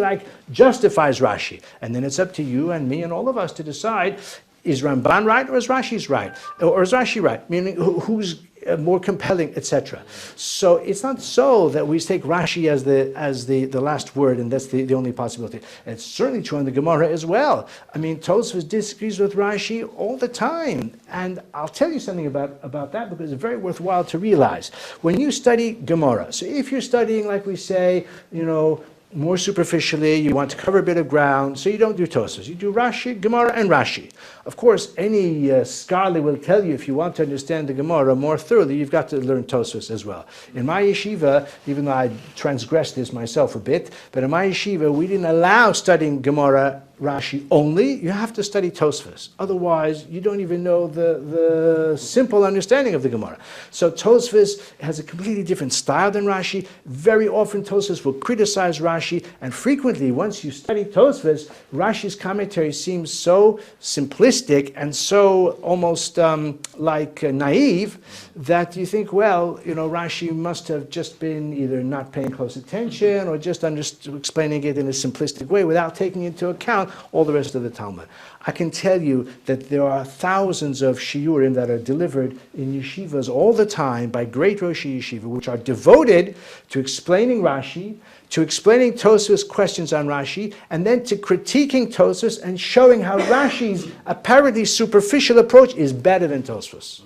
justifies Rashi. And then it's up to you and me and all of us to decide, is Ramban right or is Rashi's right? Or is Rashi right? Meaning who's more compelling, etc. So it's not so that we take Rashi as the last word and that's the only possibility. And it's certainly true in the Gemara as well. I mean, Tosfos disagrees with Rashi all the time. And I'll tell you something about that because it's very worthwhile to realize. When you study Gemara, so if you're studying, like we say, more superficially, you want to cover a bit of ground, so you don't do Tosfos. You do Rashi, Gemara, and Rashi. Of course, any scholar will tell you if you want to understand the Gemara more thoroughly, you've got to learn Tosfos as well. In my yeshiva, even though I transgressed this myself a bit, but in my yeshiva, we didn't allow studying Gemara, Rashi only. You have to study Tosfos. Otherwise, you don't even know the simple understanding of the Gemara. So Tosfos has a completely different style than Rashi. Very often Tosfos will criticize Rashi, and frequently, once you study Tosfos, Rashi's commentary seems so simplistic and so almost naive that you think, Rashi must have just been either not paying close attention or just explaining it in a simplistic way without taking into account all the rest of the Talmud. I can tell you that there are thousands of shiurim that are delivered in yeshivas all the time by great Roshi Yeshiva, which are devoted to explaining Rashi, to explaining Tosfos questions on Rashi, and then to critiquing Tosfos and showing how Rashi's apparently superficial approach is better than Tosfos.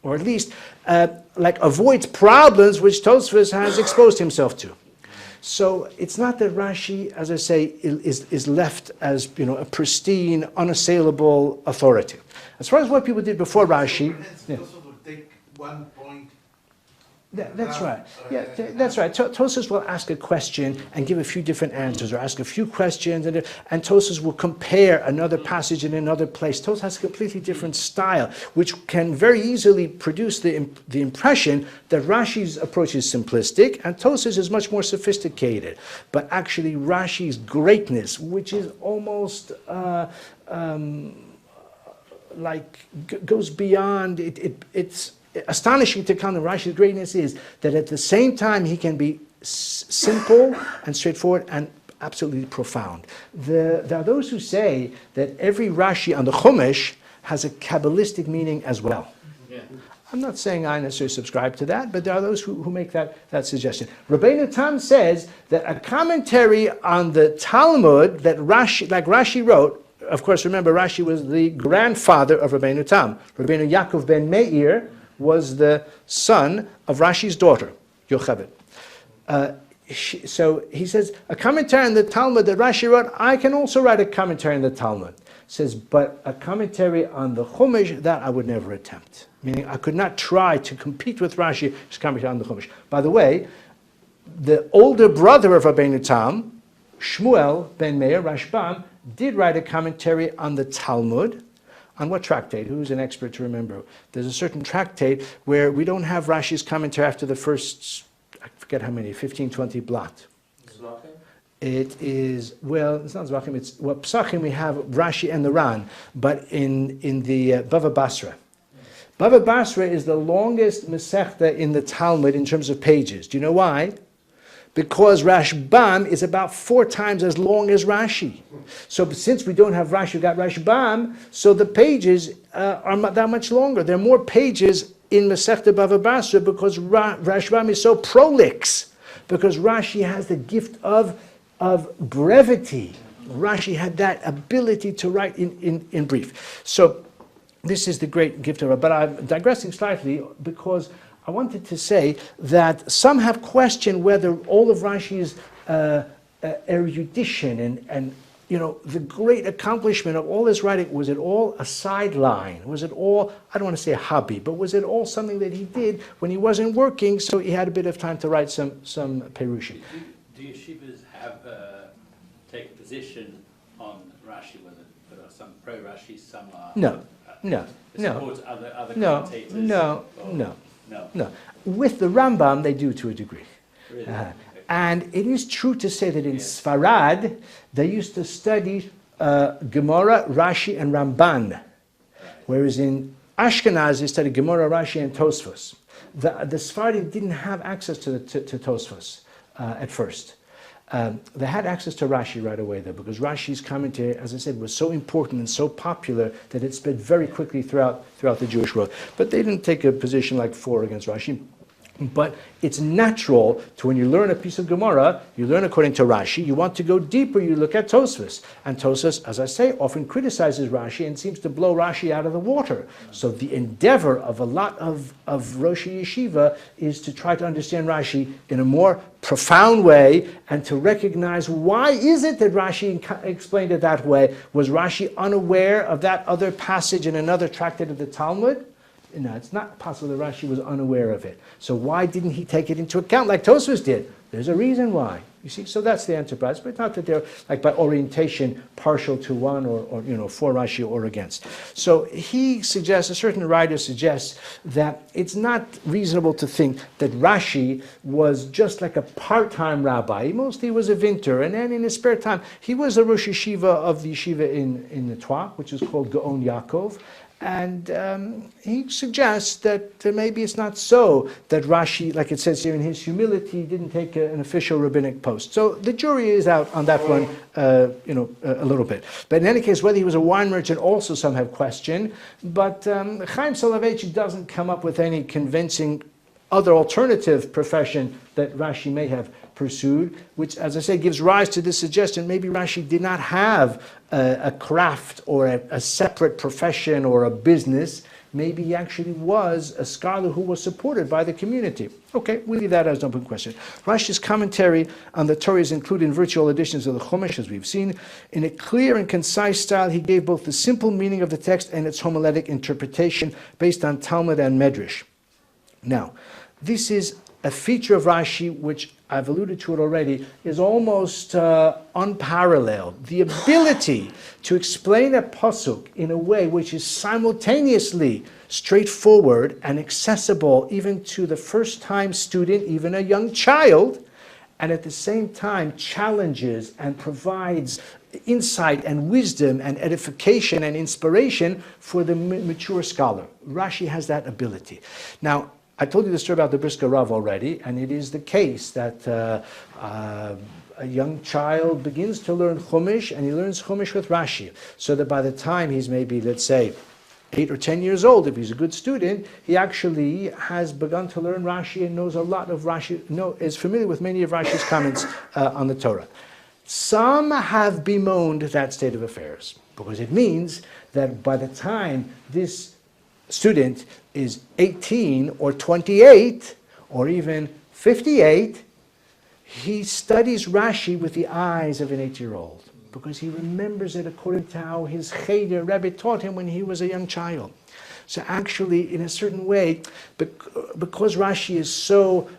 Or at least avoids problems which Tosfos has exposed himself to. So it's not that Rashi, as I say, is left as a pristine, unassailable authority. As far as what people did before Rashi, take one point. That's right. Yeah, that's right. Tosfos will ask a question and give a few different answers, or ask a few questions, and Tosfos will compare another passage in another place. Tosfos has a completely different style, which can very easily produce the impression that Rashi's approach is simplistic and Tosfos is much more sophisticated. But actually, Rashi's greatness, which is almost goes beyond it's astonishing to count. Rashi's greatness is that at the same time he can be simple and straightforward and absolutely profound. There are those who say that every Rashi on the Chumash has a Kabbalistic meaning as well. Yeah. I'm not saying I necessarily subscribe to that, but there are those who make that suggestion. Rabbeinu Tam says that a commentary on the Talmud that Rashi wrote, of course, remember Rashi was the grandfather of Rabbeinu Tam. Rabbeinu Yaakov ben Meir was the son of Rashi's daughter, Yocheved. So he says, a commentary on the Talmud that Rashi wrote, I can also write a commentary on the Talmud. Says, but a commentary on the Chumash, that I would never attempt. Meaning, I could not try to compete with Rashi's commentary on the Chumash. By the way, the older brother of Rabbeinu Tam, Shmuel ben Meir, Rashbam, did write a commentary on the Talmud. On what tractate? Who's an expert to remember? There's a certain tractate where we don't have Rashi's commentary after the first, I forget how many, 15, 20 blot. It is, it's not Zvachim, it's, Psachim we have Rashi and the Ran, but in the Bava Batra. Bava Batra is the longest Masechta in the Talmud in terms of pages. Do you know why? Because Rashbam is about 4 times as long as Rashi. So since we don't have Rashi, we've got Rashbam, so the pages are that much longer. There are more pages in Masechta Bava Batra because Rashbam is so prolix, because Rashi has the gift of brevity. Rashi had that ability to write in brief. So this is the great gift of Rashi. But I'm digressing slightly because I wanted to say that some have questioned whether all of Rashi's erudition and the great accomplishment of all this writing, was it all a sideline? Was it all, I don't want to say a hobby, but was it all something that he did when he wasn't working, so he had a bit of time to write some perushim? Do yeshivas have take a position on Rashi, whether there are some pro-Rashi, some are... No. Support other commentators? No. With the Rambam, they do to a degree. Really? And it is true to say that in Sfarad, they used to study Gemara, Rashi, and Ramban. Whereas in Ashkenaz, they studied Gemara, Rashi, and Tosfos. The Sephardi didn't have access to Tosfos at first. They had access to Rashi right away, though, because Rashi's commentary, as I said, was so important and so popular that it spread very quickly throughout the Jewish world. But they didn't take a position like for against Rashi. But it's natural to, when you learn a piece of Gemara, you learn according to Rashi. You want to go deeper, you look at Tosfos. And Tosfos, as I say, often criticizes Rashi and seems to blow Rashi out of the water. So the endeavor of a lot of Roshi Yeshiva is to try to understand Rashi in a more profound way and to recognize why is it that Rashi explained it that way. Was Rashi unaware of that other passage in another tractate of the Talmud? No, it's not possible that Rashi was unaware of it. So why didn't he take it into account like Tosfos did? There's a reason why. You see, so that's the enterprise. But not that they're, like by orientation, partial to one or for Rashi or against. So he suggests, a certain writer suggests, that it's not reasonable to think that Rashi was just like a part-time rabbi. He mostly was a vinter, and then in his spare time, he was a Rosh Yeshiva of the yeshiva in the Troyes, which is called Gaon Yaakov. And he suggests that maybe it's not so that Rashi, like it says here, in his humility, didn't take an official rabbinic post. So the jury is out on that one, a little bit. But in any case, whether he was a wine merchant, also some have questioned. But Chaim Soloveitchik doesn't come up with any convincing other alternative profession that Rashi may have pursued, which, as I say, gives rise to this suggestion maybe Rashi did not have a craft or a separate profession or a business. Maybe he actually was a scholar who was supported by the community. Okay, we leave that as an open question. Rashi's commentary on the Torah is included in virtual editions of the Chumash, as we've seen. In a clear and concise style, he gave both the simple meaning of the text and its homiletic interpretation based on Talmud and Medrash. Now, this is a feature of Rashi, which I've alluded to it already, is almost unparalleled. The ability to explain a pasuk in a way which is simultaneously straightforward and accessible even to the first-time student, even a young child, and at the same time challenges and provides insight and wisdom and edification and inspiration for the mature scholar. Rashi has that ability. Now, I told you the story about the Brisker Rav already, and it is the case that a young child begins to learn Chumash, and he learns Chumash with Rashi, so that by the time he's maybe, let's say, 8 or 10 years old, if he's a good student, he actually has begun to learn Rashi and knows a lot of Rashi, is familiar with many of Rashi's comments on the Torah. Some have bemoaned that state of affairs, because it means that by the time this student is 18 or 28 or even 58, he studies Rashi with the eyes of an 8-year-old because he remembers it according to how his Cheder Rebbe taught him when he was a young child. So actually, in a certain way, because Rashi is so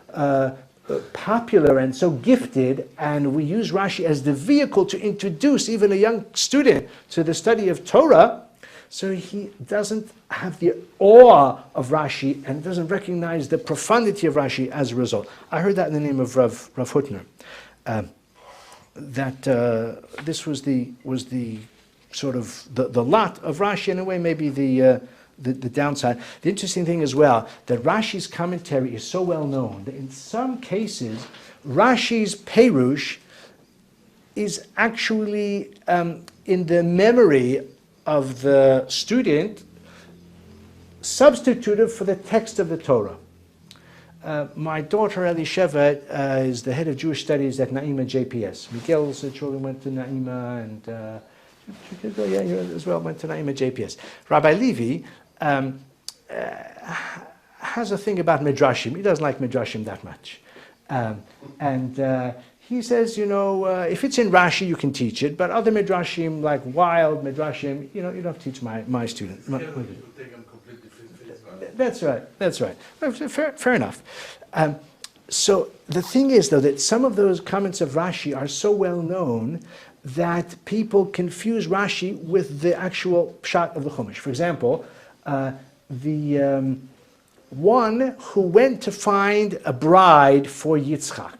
popular and so gifted, and we use Rashi as the vehicle to introduce even a young student to the study of Torah, so he doesn't have the awe of Rashi and doesn't recognize the profundity of Rashi as a result. I heard that in the name of Rav Hutner, that this was the sort of the lot of Rashi, in a way, maybe the downside. The interesting thing as well, that Rashi's commentary is so well known that in some cases Rashi's Perush is actually in the memory of the student substituted for the text of the Torah. My daughter Elisheva is the head of Jewish studies at Naima JPS. Miguel's children went to Naima, and you as well went to Naima JPS. Rabbi Levi has a thing about Midrashim. He doesn't like Midrashim that much. And he says, if it's in Rashi, you can teach it, but other midrashim, like wild midrashim, you don't have to teach my student. That's right. Fair enough. So the thing is, though, that some of those comments of Rashi are so well known that people confuse Rashi with the actual pshat of the Chumash. For example, the one who went to find a bride for Yitzchak.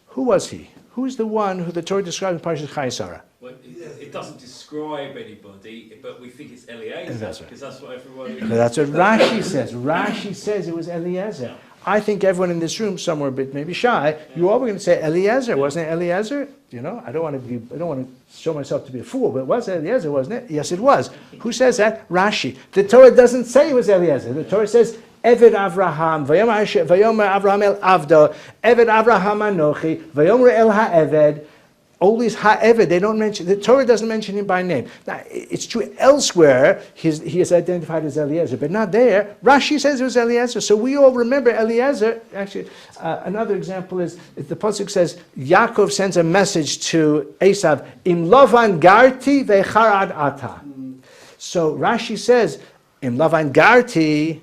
Who was he? Who's the one who the Torah describes in Parashat Chayei Sarah? Well, it doesn't describe anybody, but we think it's Eliezer, That's right. because that's what everybody... That's what Rashi says. Rashi says it was Eliezer. I think everyone in this room, somewhere a bit maybe shy, you all were going to say Eliezer. Wasn't it Eliezer? I don't want to show myself to be a fool, but it was Eliezer, wasn't it? Yes, it was. Who says that? Rashi. The Torah doesn't say it was Eliezer. The Torah says Eved Avraham, Vayomer Avraham el Avdo, Eved Avraham Anochi, Vayomer el Ha'eved. Always Ha'eved, they don't mention, the Torah doesn't mention him by name. Now, it's true elsewhere, he is identified as Eliezer, but not there. Rashi says it was Eliezer, so we all remember Eliezer. Actually, another example is, the pasuk says, Yaakov sends a message to Esav, Im Lavan Garti ve'charad ata. So Rashi says, Im Lavan Garti,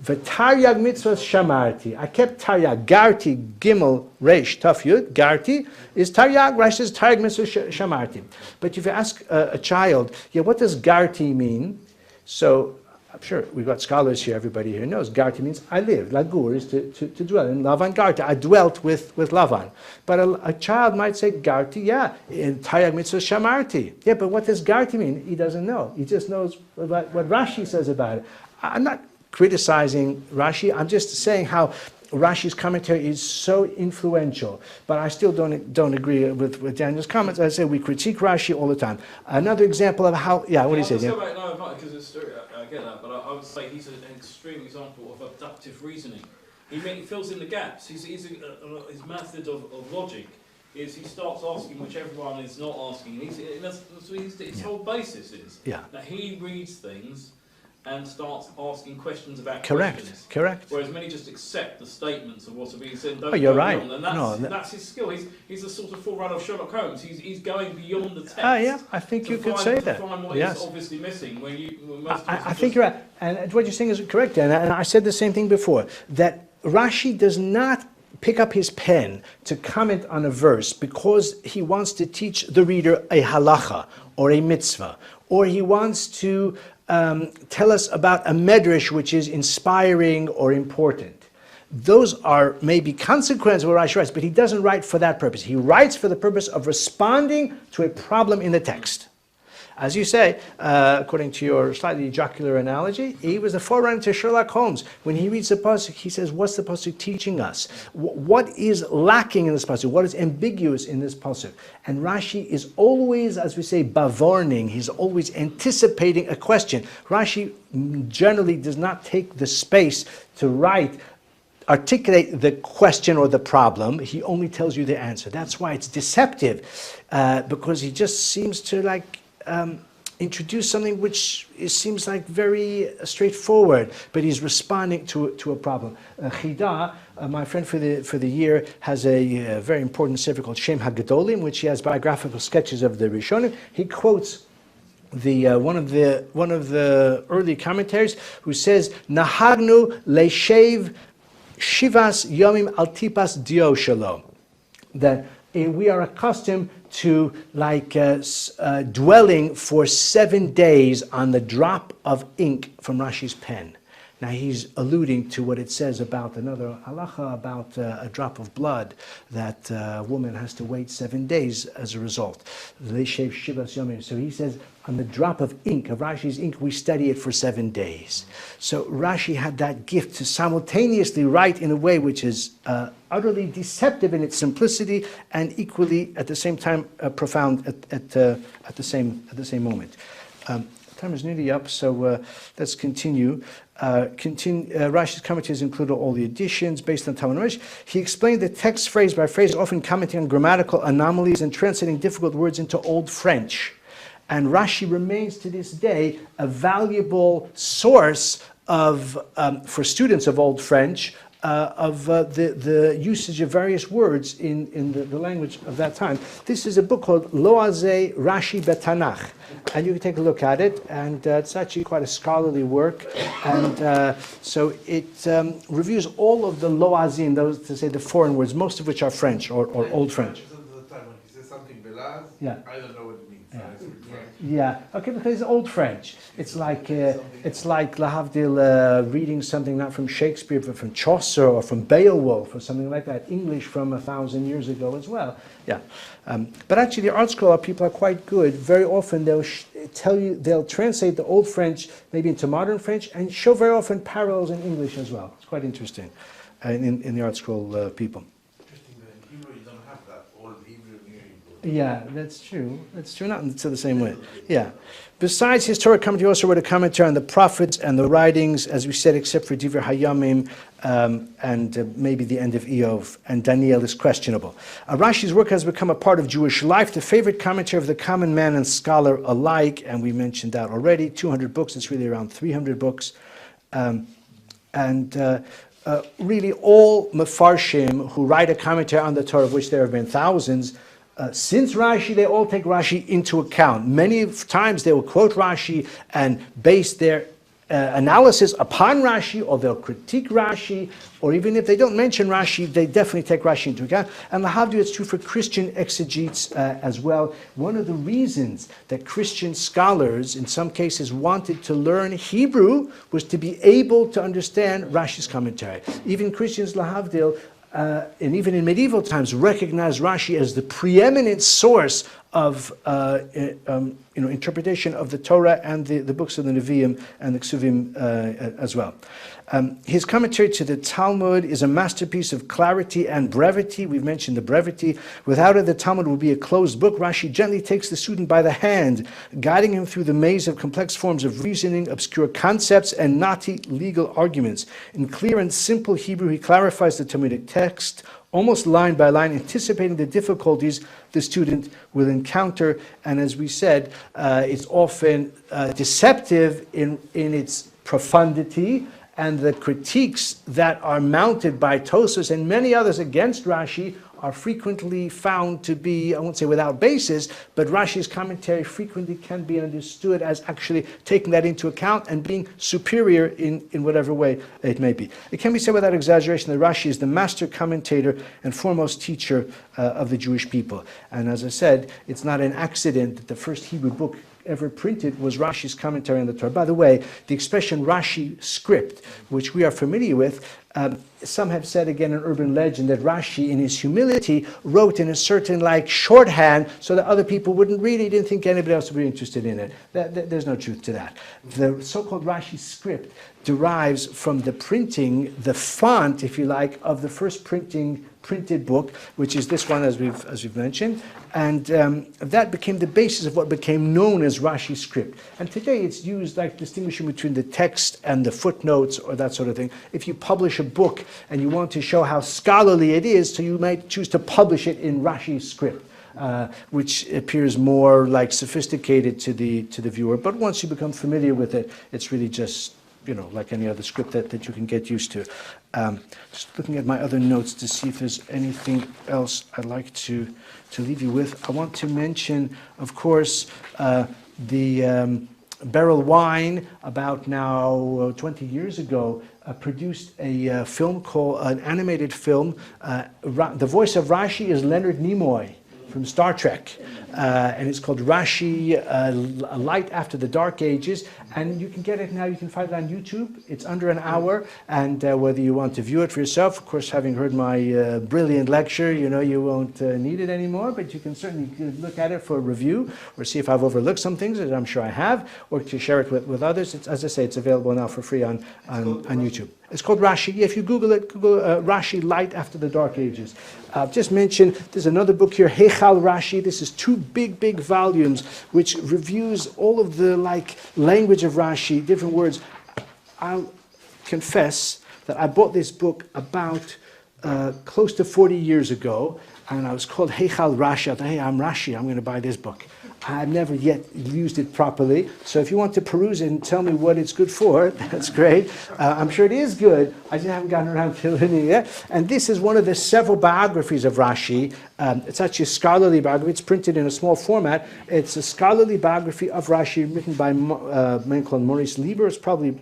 V'taryag mitzvahs shamarti. I kept taryag. Garti, gimel, resh, taf yud. Garti is taryag. Rashi says taryag mitzvahs shamarti. But if you ask a child, what does garti mean? So I'm sure we've got scholars here. Everybody here knows garti means I live. Lagur is to dwell. In Lavan garti, I dwelt with Lavan. But a child might say garti, in taryag mitzvahs shamarti. Yeah, but what does garti mean? He doesn't know. He just knows what Rashi says about it. I'm not criticizing Rashi. I'm just saying how Rashi's commentary is so influential. But I still don't agree with Daniel's comments. I say we critique Rashi all the time. Another example of how, what do you say? Because it's true, I get that, but I would say he's an extreme example of abductive reasoning. He fills in the gaps. His method of logic is he starts asking which everyone is not asking. That's his whole basis is that he reads things and starts asking questions about questions. Correct. Whereas many just accept the statements of what's being said. You're right. And that's his skill. He's a sort of forerunner of Sherlock Holmes. He's going beyond the text. I think you could say that. To find what is obviously missing. I think you're right. And what you're saying is correct. And I said the same thing before, that Rashi does not pick up his pen to comment on a verse because he wants to teach the reader a halacha or a mitzvah, or he wants to tell us about a medrash which is inspiring or important. Those are maybe consequences of what Rashi writes, but he doesn't write for that purpose. He writes for the purpose of responding to a problem in the text. As you say, according to your slightly jocular analogy, he was the forerunner to Sherlock Holmes. When he reads the pasuk, he says, what's the pasuk teaching us? What is lacking in this pasuk? What is ambiguous in this pasuk? And Rashi is always, as we say, bavorning. He's always anticipating a question. Rashi generally does not take the space to articulate the question or the problem. He only tells you the answer. That's why it's deceptive, because he just seems to introduce something which seems like very straightforward, but he's responding to a problem. Chida, my friend for the year, has a very important sefer called Shem HaGedolim, in which he has biographical sketches of the Rishonim. He quotes one of the early commentaries who says, "Nahagnu leishev shivas yomim al tipas dio shalom," that we are accustomed to dwelling for 7 days on the drop of ink from Rashi's pen. Now he's alluding to what it says about another halacha, about a drop of blood, that a woman has to wait 7 days as a result. So he says, on the drop of ink, of Rashi's ink, we study it for 7 days. So Rashi had that gift to simultaneously write in a way which is utterly deceptive in its simplicity and equally at the same time profound at the same moment. Time is nearly up, so let's continue. Rashi's commentaries included all the additions based on Talmud Rashi. He explained the text phrase by phrase, often commenting on grammatical anomalies and translating difficult words into Old French. And Rashi remains to this day a valuable source for students of Old French the usage of various words in the language of that time. This is a book called Loazeh Rashi Betanach, and you can take a look at it, and it's actually quite a scholarly work, and so it reviews all of the Loazim, those to say the foreign words, most of which are French or Old French. The time when he says something belaz, Yeah. I don't know what it means. Yeah, okay, because it's Old French. It's like Lahavdil reading something not from Shakespeare but from Chaucer or from Beowulf or something like that. English from 1,000 years ago as well. Yeah, but actually the art scholar people are quite good. Very often they'll translate the Old French maybe into modern French and show very often parallels in English as well. It's quite interesting in the art scroll people. Interesting that in Hebrew you don't have that old Hebrew, new Hebrew. Yeah, that's true. That's true. Not in the same way. Yeah. Besides his Torah commentary, he also wrote a commentary on the prophets and the writings, as we said, except for Divrei Hayamim and maybe the end of Eov, and Daniel is questionable. Rashi's work has become a part of Jewish life, the favorite commentary of the common man and scholar alike, and we mentioned that already. 200 books. It's really around 300 books, really all Mefarshim who write a commentary on the Torah, of which there have been thousands. Since Rashi, they all take Rashi into account. Many times they will quote Rashi and base their analysis upon Rashi, or they'll critique Rashi, or even if they don't mention Rashi, they definitely take Rashi into account. And lahavdil, it's true for Christian exegetes as well. One of the reasons that Christian scholars, in some cases, wanted to learn Hebrew was to be able to understand Rashi's commentary. Even Christians, lahavdil, and even in medieval times, recognized Rashi as the preeminent source of interpretation of the Torah and the books of the Nevi'im and the Ksuvim as well. His commentary to the Talmud is a masterpiece of clarity and brevity. We've mentioned the brevity. Without it, the Talmud would be a closed book. Rashi gently takes the student by the hand, guiding him through the maze of complex forms of reasoning, obscure concepts, and knotty legal arguments. In clear and simple Hebrew, he clarifies the Talmudic text, almost line by line, anticipating the difficulties the student will encounter. And as we said, it's often deceptive in its profundity, and the critiques that are mounted by Tosfos and many others against Rashi are frequently found to be, I won't say without basis, but Rashi's commentary frequently can be understood as actually taking that into account and being superior in whatever way it may be. It can be said without exaggeration that Rashi is the master commentator and foremost teacher of the Jewish people. And as I said, it's not an accident that the first Hebrew book ever printed was Rashi's commentary on the Torah. By the way, the expression Rashi Script, which we are familiar with, some have said, again, an urban legend, that Rashi, in his humility, wrote in a certain shorthand so that other people wouldn't read it. He didn't think anybody else would be interested in it. There's no truth to that. The so-called Rashi Script derives from the printing, the font, if you like, of the first printed book, which is this one, as we've mentioned, and that became the basis of what became known as Rashi Script. And today it's used like distinguishing between the text and the footnotes or that sort of thing. If you publish a book and you want to show how scholarly it is, so you might choose to publish it in Rashi Script, which appears more sophisticated to the viewer. But once you become familiar with it, it's really just like any other script that you can get used to. Just looking at my other notes to see if there's anything else I'd like to leave you with. I want to mention, of course, the Beryl Wine, about now 20 years ago, produced a film called, an animated film. The voice of Rashi is Leonard Nimoy from Star Trek. And it's called Rashi, Light After the Dark Ages. And you can get it now, you can find it on YouTube. It's under an hour. And whether you want to view it for yourself, of course, having heard my brilliant lecture, you won't need it anymore. But you can certainly look at it for a review or see if I've overlooked some things, as I'm sure I have, or to share it with others. As I say, it's available now for free on YouTube. It's called Rashi. If you Google it, Google Rashi, Light After the Dark Ages. I've just mentioned, there's another book here, Heichal Rashi. This is 2 big volumes, which reviews all of the language of Rashi, different words. I'll confess that I bought this book about close to 40 years ago. and I was called Heichal Rashi. I thought, hey, I'm Rashi, I'm going to buy this book. I've never yet used it properly, so if you want to peruse it and tell me what it's good for, that's great. I'm sure it is good, I just haven't gotten around to it yet. And this is one of the several biographies of Rashi. It's actually a scholarly biography, it's printed in a small format. It's a scholarly biography of Rashi written by a man called Maurice Lieber. It's probably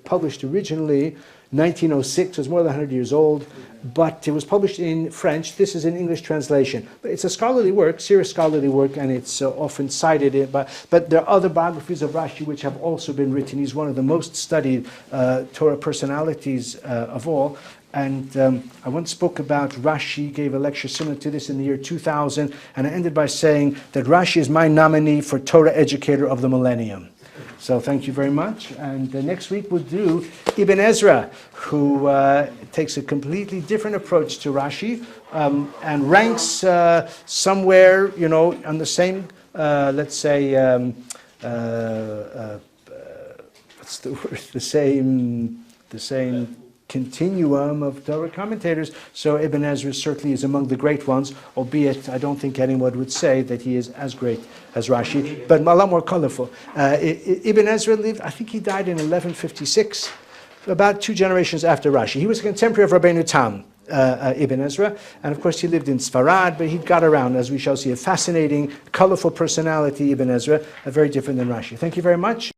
published originally 1906, so it's more than 100 years old, but it was published in French. This is an English translation. But it's a scholarly work, serious scholarly work, and it's often cited. But there are other biographies of Rashi which have also been written. He's one of the most studied Torah personalities of all. And I once spoke about Rashi, gave a lecture similar to this in the year 2000, and I ended by saying that Rashi is my nominee for Torah Educator of the Millennium. So thank you very much. And next week we'll do Ibn Ezra, who takes a completely different approach to Rashi and ranks somewhere, on the same, let's say, what's the word? The same continuum of Torah commentators. So Ibn Ezra certainly is among the great ones, albeit I don't think anyone would say that he is as great as Rashi, but a lot more colorful. Ibn Ezra lived, I think he died in 1156, about 2 generations after Rashi. He was a contemporary of Rabbeinu Tam, Ibn Ezra, and of course he lived in Sfarad, but he got around, as we shall see, a fascinating, colorful personality, Ibn Ezra, very different than Rashi. Thank you very much.